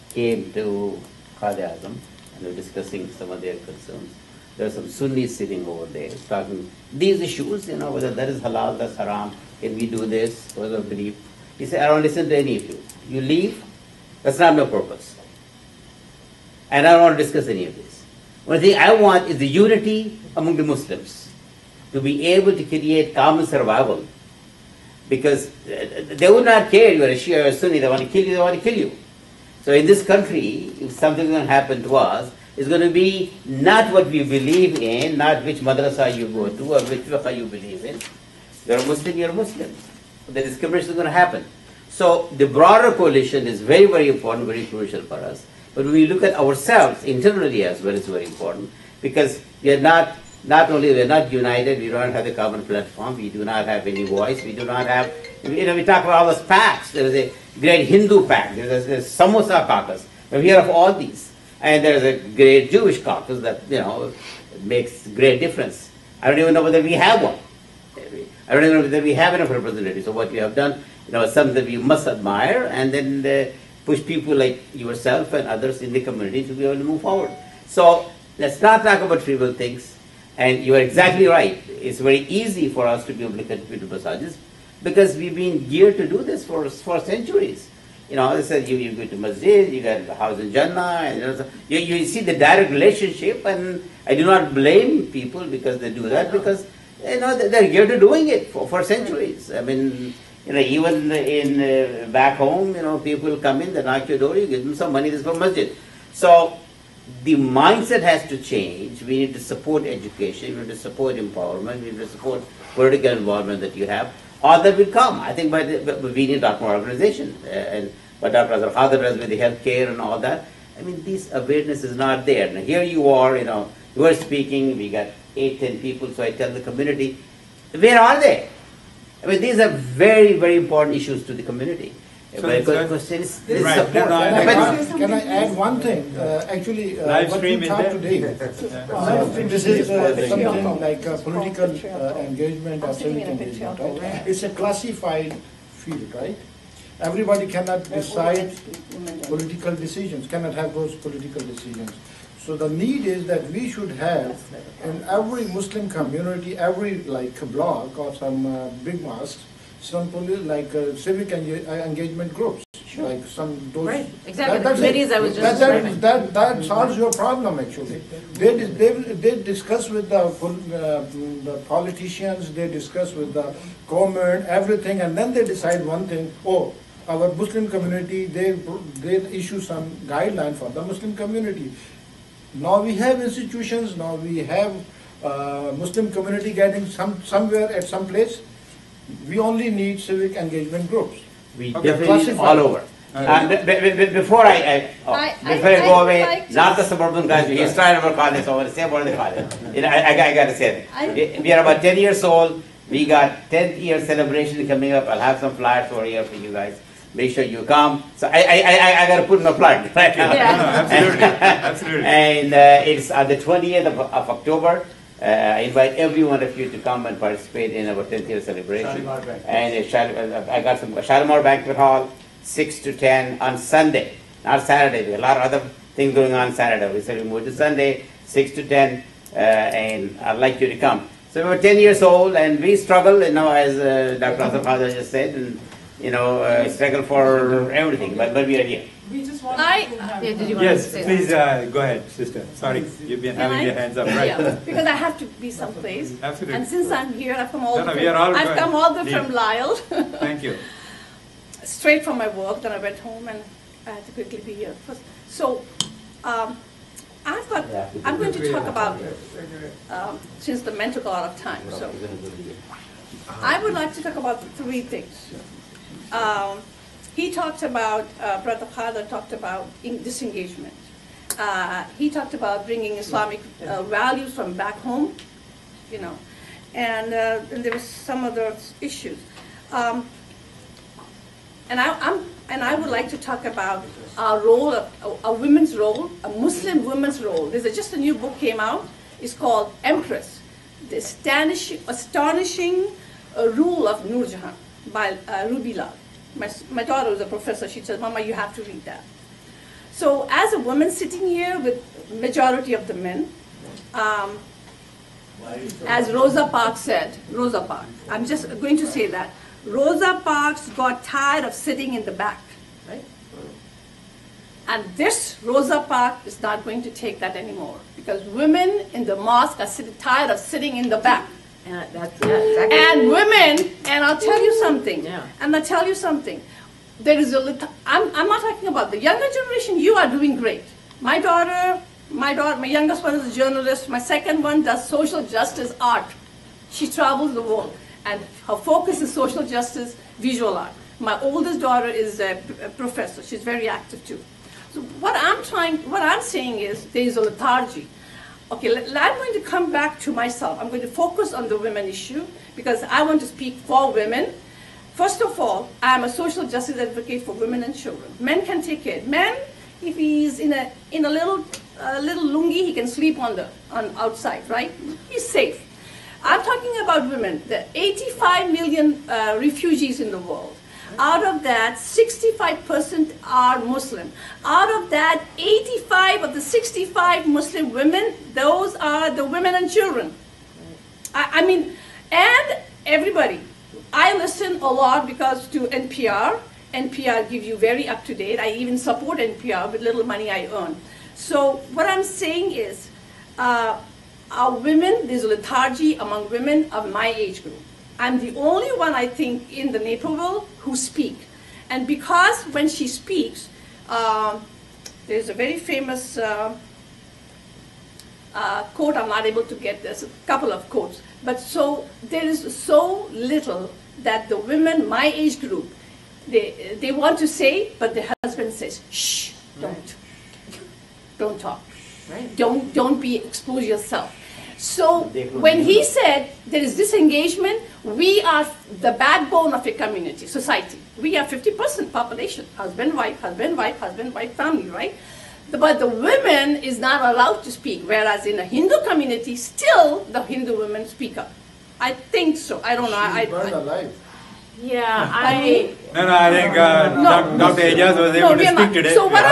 came to Khaja Azam and they were discussing some of their concerns. There are some Sunnis sitting over there talking these issues, whether that is halal, that's haram, can we do this, whether belief. He said, I don't listen to any of you. You leave, that's not my purpose. And I don't want to discuss any of this. One thing I want is the unity among the Muslims, to be able to create common survival. Because they would not care you are a Shia or a Sunni, they want to kill you. So in this country, if something is going to happen to us, it's going to be not what we believe in, not which madrasa you go to or which fiqh you believe in. You're a Muslim, you're a Muslim. The discrimination is going to happen. So the broader coalition is very, very important, very crucial for us. But when we look at ourselves internally as well, it's very important, because we are not only we are not united, we don't have the common platform, we do not have any voice, we do not have, we talk about all those pacts. There is a great Hindu pact, there's Samosa caucus, we hear of all these. And there's a great Jewish caucus that, makes great difference. I don't even know whether we have one. I don't even know whether we have enough representatives. So what we have done, something that we must admire, and then push people like yourself and others in the community to be able to move forward. So let's not talk about trivial things. And you are exactly right. It's very easy for us to be able to contribute to massages because we've been geared to do this for centuries. I said you go to masjid, you got a house in Jannah, and you see the direct relationship, and I do not blame people because they do that, because they're geared to doing it for centuries. I mean, even in back home, people come in, they knock your door, you give them some money, this is for masjid. So the mindset has to change. We need to support education, we need to support empowerment, we need to support political involvement that you have. All that will come. I think we need a lot more organization. And what Dr. Azhar Khader does with the healthcare and all that, I mean, this awareness is not there. Now here you are, you are speaking, we got 8-10 people, so I tell the community, where are they? I mean, these are very, very important issues to the community. But the question is support. Can I add one thing? Actually, what we talked today, this is something like political engagement or civic engagement, right? It's a classified field, right? Everybody cannot decide political decisions, cannot have those political decisions. So the need is that we should have in every Muslim community, every block or some big mosques, some civic engagement groups, like some those. Right, exactly. The committees I was just describing. That solves your problem actually. They discuss with the politicians, they discuss with the government, everything, and then they decide one thing. Oh, our Muslim community, they issue some guideline for the Muslim community. Now we have institutions. Now we have Muslim community getting somewhere at some place. We only need civic engagement groups. We definitely need all over. Before I go away, not the suburban guys, he's trying to work on this, I want to say about the college. I got to say it. We are about 10 years old. We got 10th year celebration coming up. I'll have some flyers over here for you guys. Make sure you come. So I got to put in a plug right now. Yeah. Absolutely. And it's on the 20th of October. I invite every one of you to come and participate in our 10th year celebration. And I got some Shalimar Banquet Hall, 6 to 10 on Sunday, not Saturday. There are a lot of other things going on Saturday. We said we moved to Sunday, 6 to 10, and I'd like you to come. So we're 10 years old, and we struggle, as Dr. Azhar Khader just said, and struggle for everything, but we are here. We just want I- to have. Yeah, did you want to Yes, say please go ahead, sister. Sorry, you've been Can having I? your hands up, right? Yeah, because I have to be someplace. Absolutely. And since I'm here, I've come all No, the no, way we are all I've going. come all the way Leave. from Lyle, Thank you. straight from my work. Then I went home and I had to quickly be here. So, I'm going to talk about, since the men took a lot of time, so I would like to talk about three things. He talked about, Brother Khalid talked about disengagement. He talked about bringing Islamic values from back home, you know, and there was some other issues. And I would like to talk about our role, a women's role, a Muslim woman's role. There's just a new book came out. It's called Empress, The Astonishing Rule of Noor Jahan by Ruby Lal. My daughter was a professor. She said, Mama, you have to read that. So as a woman sitting here with majority of the men, as Rosa Parks said, Rosa Parks, I'm just going to say that, Rosa Parks got tired of sitting in the back, right? And this Rosa Parks is not going to take that anymore because women in the mosque are tired of sitting in the back. Exactly. And women, and I'll tell you something, Yeah. and I'll tell you something. There is I'm not talking about the younger generation, you are doing great. My youngest one is a journalist, my second one does social justice art. She travels the world, and her focus is social justice, visual art. My oldest daughter is a professor, she's very active too. So what I'm saying is, there is a lethargy. Okay, I'm going to come back to myself. I'm going to focus on the women issue because I want to speak for women. First of all, I'm a social justice advocate for women and children. Men can take care. Men, if he's in a little lungi, he can sleep on outside, right? He's safe. I'm talking about women. There are 85 million refugees in the world. Out of that, 65% are Muslim. Out of that, 85 of the 65 Muslim women, those are the women and children. I mean, and everybody. I listen a lot because to NPR. NPR gives you very up-to-date. I even support NPR with little money I earn. So what I'm saying is, our women, there's a lethargy among women of my age group. I'm the only one, I think, in the Naperville who speak. And because when she speaks, there's a very famous quote, I'm not able to get this, a couple of quotes. But so there is so little that the women, my age group, they want to say, but the husband says, shh, don't talk. Right. Don't expose yourself. So when he said there is disengagement, we are the backbone of a community, society. We are 50% population, husband, wife, family, right? But the women is not allowed to speak, whereas in a Hindu community, still the Hindu women speak up. I think so. I don't know. She's burned alive. Yeah, No, I think Dr. Ejaz was able to speak today. So What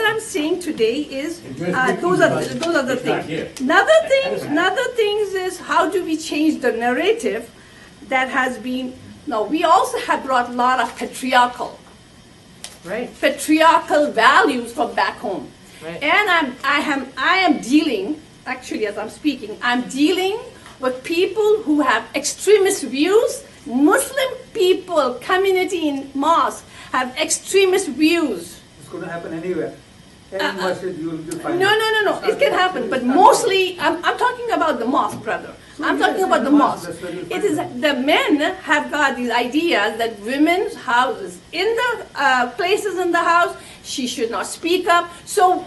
I'm saying today is those are the things. Another things is how do we change the narrative that has been. No, we also have brought a lot of patriarchal values from back home, Right. and I am dealing actually as I'm speaking. I'm dealing with people who have extremist views. Muslim people, community in mosque have extremist views. It's going to happen anywhere. Any masjid you will find. No. It can happen, but mostly I'm talking about the mosque, brother. I'm talking about the mosque. It is the men have got these ideas that women's houses in the places in the house, she should not speak up. So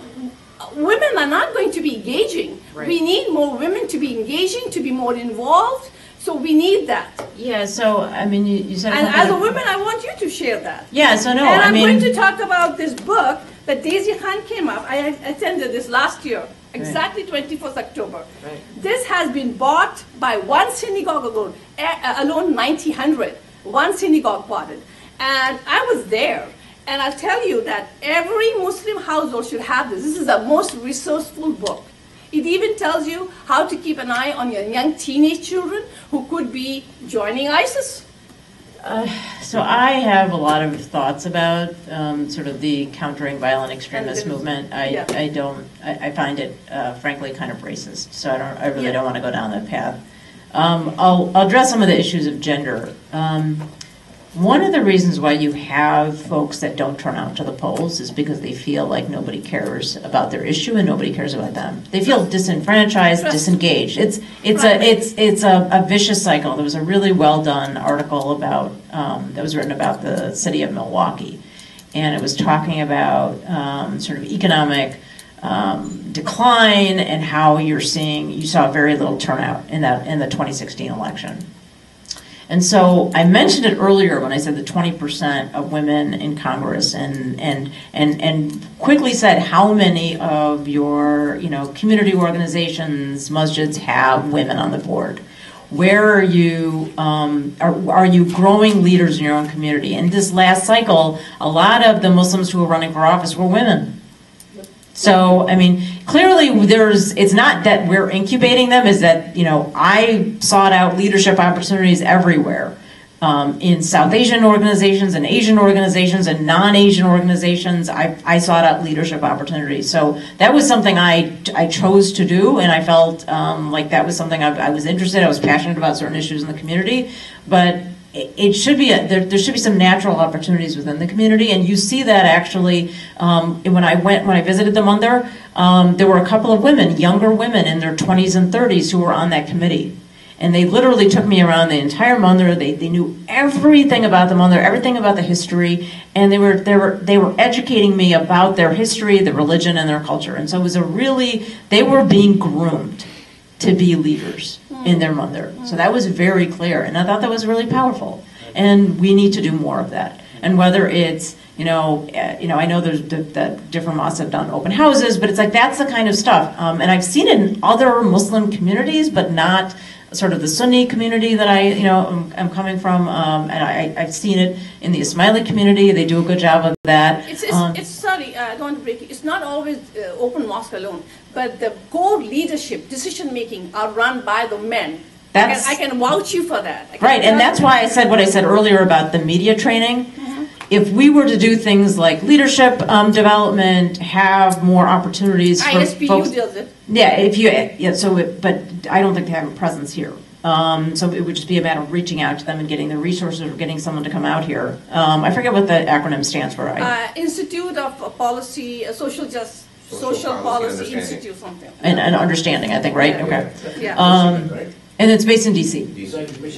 women are not going to be engaging. Right. We need more women to be engaging, to be more involved. So we need that. yeah. So I mean, you said. And something as a that- woman, I want you to share that. Yeah. So no, And I I'm mean. going to talk about this book that Daisy Khan came up. I attended this last year, exactly 24th October. Right. This has been bought by one synagogue alone 1900. One synagogue bought it. And I was there. And I'll tell you that every Muslim household should have this. This is the most resourceful book. It even tells you how to keep an eye on your young teenage children who could be joining ISIS. So I have a lot of thoughts about sort of the countering violent extremist movement. I find it frankly kind of racist. So I really don't want to go down that path. I'll address some of the issues of gender. One of the reasons why you have folks that don't turn out to the polls is because they feel like nobody cares about their issue and nobody cares about them. They feel disenfranchised, disengaged. It's a vicious cycle. There was a really well done article about that was written about the city of Milwaukee, and it was talking about sort of economic decline and how you saw very little turnout in the 2016 election. And so I mentioned it earlier when I said the 20% of women in Congress, and quickly said how many of your community organizations, masjids, have women on the board. Where are you? Are you growing leaders in your own community? In this last cycle, a lot of the Muslims who were running for office were women. So, I mean, clearly it's not that we're incubating them, is that, I sought out leadership opportunities everywhere, in South Asian organizations and Asian organizations and non-Asian organizations. I sought out leadership opportunities. So that was something I chose to do, and I felt like that was something I was interested in. I was passionate about certain issues in the community, but it should be there should be some natural opportunities within the community, and you see that actually when I visited the Mandir, there were a couple of women, younger women in their 20s and 30s, who were on that committee, and they literally took me around the entire Mandir. They knew everything about the Mandir, everything about the history, and they were educating me about their history, their religion, and their culture. And so it was they were being groomed to be leaders in their Mandir. So that was very clear, and I thought that was really powerful. And we need to do more of that. And whether it's, I know there's that different mosques have done open houses, but it's like that's the kind of stuff. And I've seen it in other Muslim communities, but not sort of the Sunni community that I'm coming from, and I've seen it in the Ismaili community. They do a good job of that. Sorry, I don't want to break it. It's not always open mosque alone, but the core leadership, decision making are run by the men. I can vouch you for that. Right, and that's why I said what I said earlier about the media training. If we were to do things like leadership development, have more opportunities for ISPU folks. does it. But I don't think they have a presence here. So it would just be a matter of reaching out to them and getting the resources or getting someone to come out here. I forget what the acronym stands for. Institute of Policy, Social Policy Institute, something. And understanding, I think, right? Okay. Yeah. And it's based in D.C.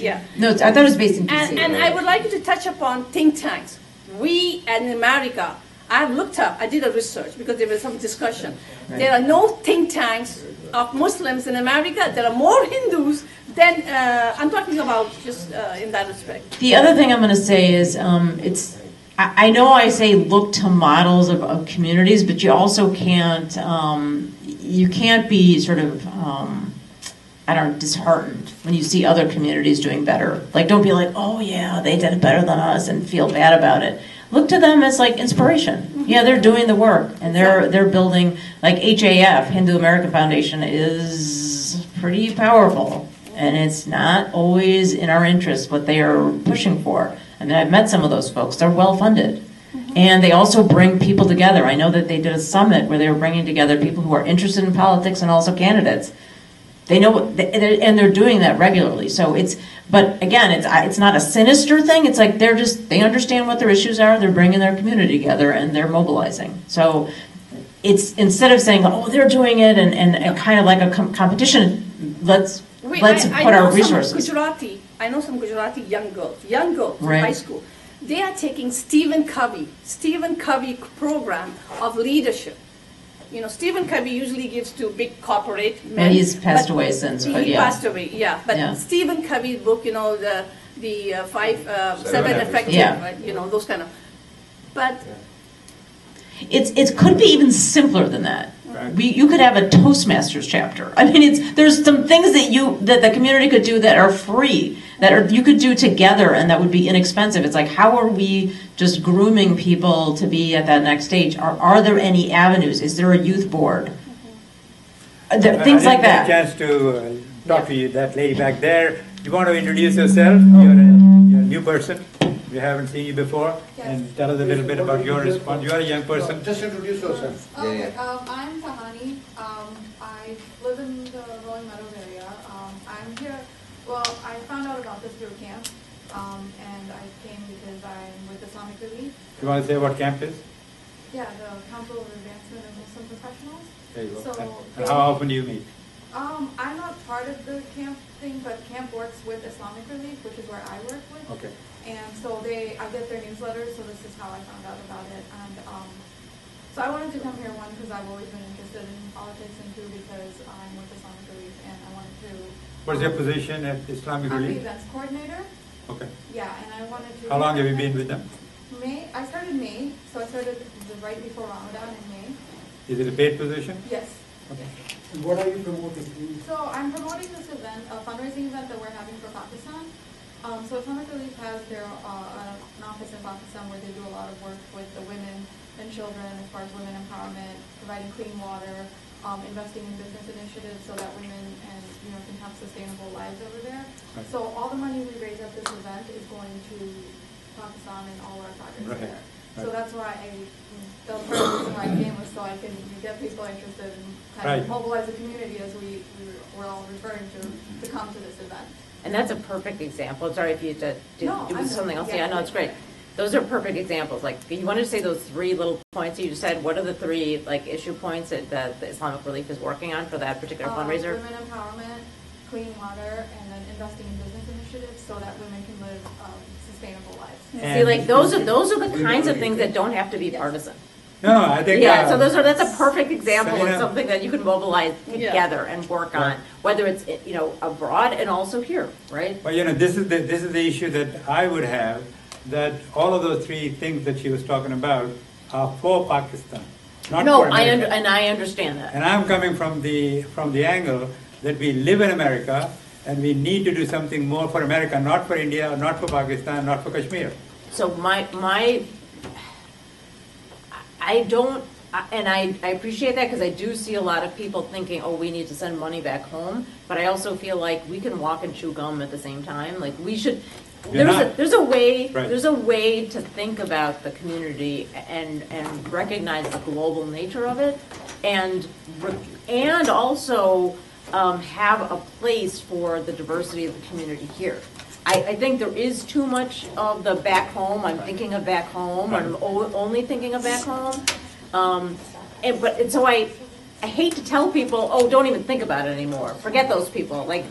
Yeah. No, I thought it was based in D.C. And I would like you to touch upon think tanks. We, in America, I've looked up, I did a research because there was some discussion. Right. There are no think tanks of Muslims in America. There are more Hindus than, I'm talking about just in that respect. The other thing I'm going to say is I know I say look to models of communities, but you also can't be sort of, disheartened when you see other communities doing better. Like, don't be like, oh yeah, they did it better than us and feel bad about it. Look to them as like inspiration. Mm-hmm. Yeah, they're doing the work and they're building, like HAF, Hindu American Foundation, is pretty powerful. And it's not always in our interest what they are pushing for. I mean, I've met some of those folks. They're well funded. Mm-hmm. And they also bring people together. I know that they did a summit where they were bringing together people who are interested in politics and also candidates. They know and they're doing that regularly. So but again, it's not a sinister thing. It's like they understand what their issues are. They're bringing their community together and they're mobilizing. So it's, instead of saying, oh, they're doing it and kind of like a competition, let's put our resources. I know some Gujarati young girls from right. high school. They are taking Stephen Covey program of leadership. Stephen Covey usually gives to big corporate men. And he's passed away since, but he yeah. passed away, yeah. But yeah. Stephen Covey's book, the seven effective, yeah. right? Those kind of. But it could be even simpler than that. Right. You could have a Toastmasters chapter. I mean, there's some things that the community could do that are free, you could do together, and that would be inexpensive. It's like, how are we just grooming people to be at that next stage? Are there any avenues? Is there a youth board? Things like that. I didn't get a chance to talk to you, that lady back there. You want to introduce yourself? You're a new person. We haven't seen you before, and tell us a little bit about your response. You are a young person. Just introduce yourself. Yeah, I'm Tahani. I live in the Rolling Meadows area. I'm here, well, I found out about this through camp, and I came because I'm with Islamic Relief. You want to say what camp is? Yeah, the Council of Advancement of Muslim Professionals. There you go. So And how often do you meet? I'm not part of the camp thing, but camp works with Islamic Relief, which is where I work with. Okay. And so I get their newsletters, so this is how I found out about it. And so I wanted to come here, one, because I've always been interested in politics, and two, because I'm with Islamic Relief, and I wanted to... What's your position at Islamic I'm the Relief? events coordinator. Okay. Yeah, and I wanted to... How long have you been with them? May. I started May, so I started right before Ramadan in May. Is it a paid position? Yes. Okay. And what are you promoting? So I'm promoting this event, a fundraising event that we're having for Pakistan. So Islamic Relief has their an office in Pakistan where they do a lot of work with the women and children as far as women empowerment, providing clean water, investing in business initiatives so that women and can have sustainable lives over there. Right. So all the money we raise at this event is going to Pakistan and all our projects Right. there. Right. So that's why the part of the reason why I came was so I can get people interested and kind Right. of mobilize the community as we're all referring to come to this event. And that's a perfect example. Sorry if you had to No, do I'm something else. yeah. Yeah, no, it's great. Those are perfect examples. Like, you wanted to say those three little points you just said. What are the three issue points that the Islamic Relief is working on for that particular fundraiser? Women empowerment, clean water, and then investing in business initiatives so that women can live sustainable lives. See, like those are the kinds of things that don't have to be partisan. No, I think... Yeah, so that's a perfect example of Selena- something that you can mobilize together and work on, Right. whether it's abroad and also here, right? But this is the issue that I would have, that all of those three things that she was talking about are for Pakistan, not No, for America. I understand that. And I'm coming from the angle that we live in America and we need to do something more for America, not for India, not for Pakistan, not for Kashmir. So I appreciate that because I do see a lot of people thinking, oh, we need to send money back home. But I also feel like we can walk and chew gum at the same time. Like we should. There's a way. Right. There's a way to think about the community and recognize the global nature of it, and also have a place for the diversity of the community here. I think there is too much of the back home. I'm thinking of back home. I'm only thinking of back home. So I hate to tell people, oh, don't even think about it anymore. Forget those people. Like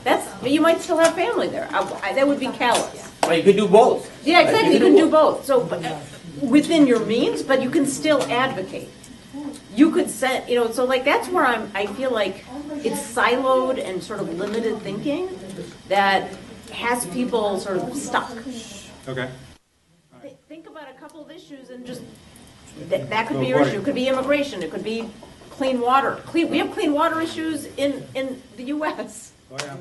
you might still have family there. That would be callous. Well, you could do both. Yeah, exactly. You can do both. So within your means, but you can still advocate. You could set, so like that's where I feel like it's siloed and sort of limited thinking that has people sort of stuck. Okay. Think about a couple of issues and just, that could be your issue. It could be immigration. It could be clean water. We have clean water issues in the U.S. Oh, yeah.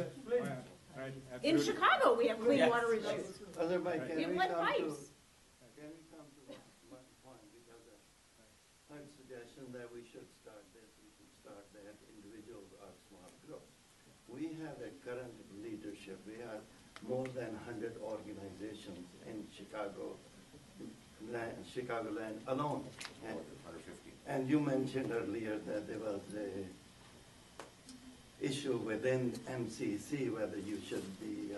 Right. In Absolutely. Chicago, we have clean water issues. Otherwise, We have lead pipes. Can we come to one point? Because my suggestion that we should start that individuals or small groups. We have a current leadership. We have more than 100 organizations in Chicagoland alone. And you mentioned earlier that there was a issue within MCC whether you should be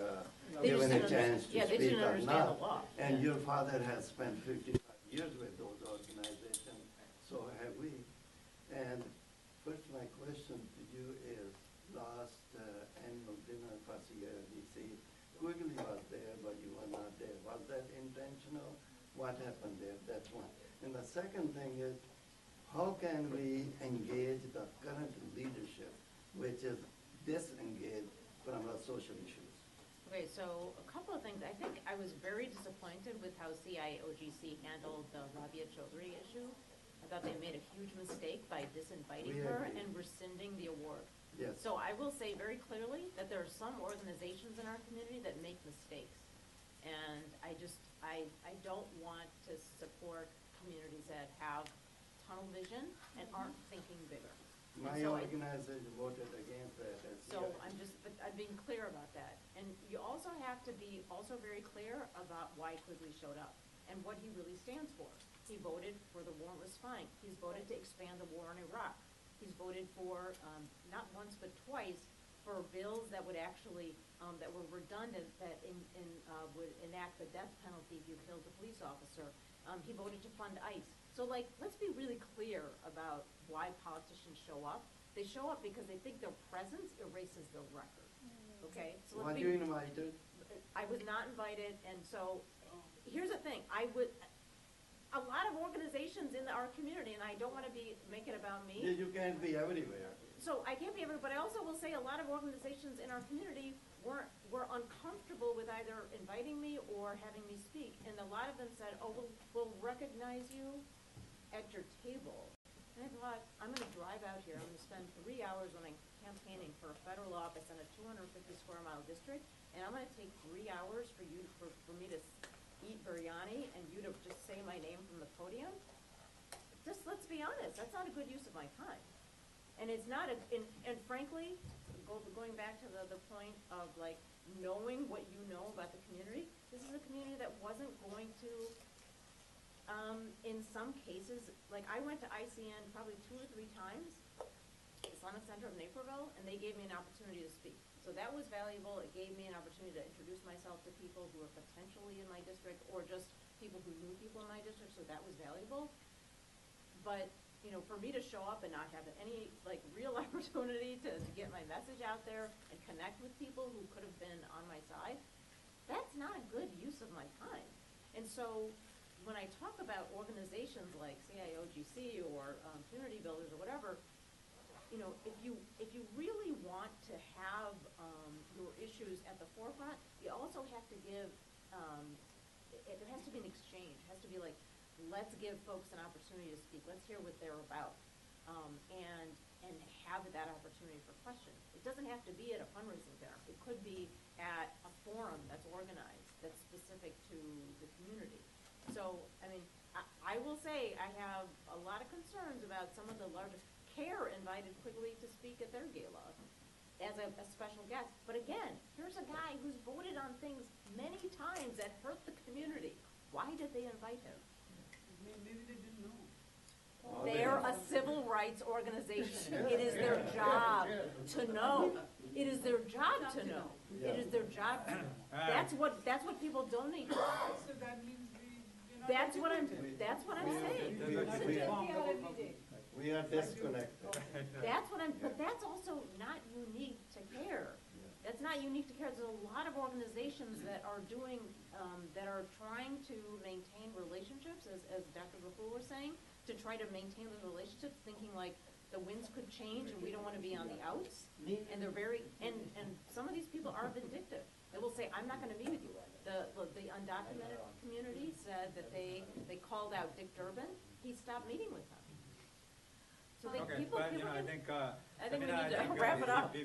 They given just a didn't chance yeah, to they speak didn't or understand not. the law. And Yeah. your father has spent 55 years with those organizations, so have we. And first, my question to you is, last annual dinner for CRDC, Quigley was there, but you were not there. Was that intentional? What happened there? That's one. And the second thing is, how can we engage the current leadership, which is disengaged from the social issues? Okay, so a couple of things. I think I was very disappointed with how CIOGC handled the Rabia Chaudhry issue. I thought they made a huge mistake by disinviting We her agree. and rescinding the award. Yes. So I will say very clearly that there are some organizations in our community that make mistakes. And I don't want to support communities that have tunnel vision and aren't thinking bigger. My so organization voted against that. So I'm being clear about that. And you also have to be also very clear about why Quigley showed up and what he really stands for. He voted for the warrantless spying. He's voted to expand the war in Iraq. He's voted for, not once but twice, for bills that would actually, that were redundant, that would enact the death penalty if you killed a police officer. He voted to fund ICE. So like, let's be really clear about why politicians show up. They show up because they think their presence erases their record. Okay? So Were you invited? I was not invited, and so, here's the thing, a lot of organizations in our community, and I don't want to make it about me. Yeah, you can't be everywhere. So I can't be everywhere, but I also will say a lot of organizations in our community were uncomfortable with either inviting me or having me speak, and a lot of them said, oh, we'll recognize you at your table. And I thought, I'm going to drive out here, I'm going to spend 3 hours when I'm campaigning for a federal office in a 250 square mile district, and I'm going to take 3 hours for me to eat biryani and you to just say my name from the podium. Just let's be honest, that's not a good use of my time. And it's not and frankly, going back to the point of like knowing what you know about the community, this is a community that wasn't going to, in some cases, like I went to ICN probably 2 or 3 times, Islamic Center of Naperville, and they gave me an opportunity to speak. So that was valuable. It gave me an opportunity to introduce myself to people who were potentially in my district or just people who knew people in my district, so that was valuable. But, you know, for me to show up and not have any, like, real opportunity to get my message out there and connect with people who could have been on my side, that's not a good use of my time. And so when I talk about organizations like CIOGC or Community Builders or whatever, you know, if you really want to have your issues at the forefront, you also have to give, there has to be an exchange. It has to be like, let's give folks an opportunity to speak. Let's hear what they're about, and have that opportunity for questions. It doesn't have to be at a fundraising dinner. It could be at a forum that's organized, that's specific to the community. So, I mean, I will say I have a lot of concerns about some of the largest. CARE invited Quigley to speak at their gala as a special guest. But again, here's a guy who's voted on things many times that hurt the community. Why did they invite him? Maybe they didn't know. They're a civil rights organization. It is their job to know. It is their job to know. It is their job to know. That's what people donate to. So that means That's what I'm saying. We are disconnected. But that's also not unique to CARE. That's not unique to CARE. There's a lot of organizations that are doing, that are trying to maintain relationships, as Dr. Gafur was saying, to try to maintain those relationships, thinking like the winds could change and we don't want to be on the outs. And they're and some of these people are vindictive. They will say, I'm not going to meet with you. The undocumented community said that they called out Dick Durbin. He stopped meeting with them. So they, Okay, people, but people I can, think, I think we need to wrap it up.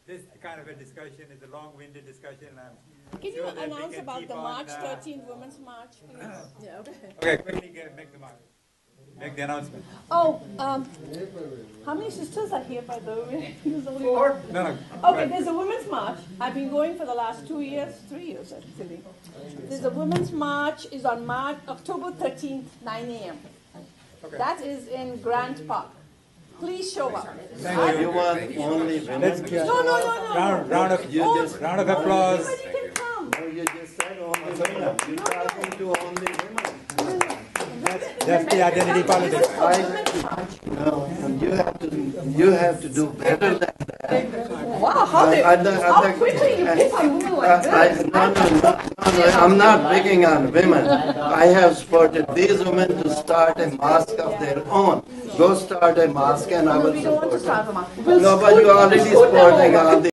This kind of a discussion is a long-winded discussion. Can you announce about the March 13th Women's March, please? Yeah, okay. Okay, quickly make the mark. Make the announcement. Oh, how many sisters are here, by the way? There's only 4? one. No. Okay, there's a Women's March. I've been going for the last 2 years, 3 years actually. There's a Women's March, is on October 13th, 9 a.m. Okay. That is in Grant Park. Please show up. So you want only women? No. Round of applause. Everybody can come. No, you just said only women. You're talking to only women. That's the identity politics. No, you have to do better than that. Wow, how quickly you pick on women like this. No, I'm not picking on women. I have supported these women to start a mosque of their own. Go start a mosque and I will We don't want to support start them. a mosque. No, but you already supporting all the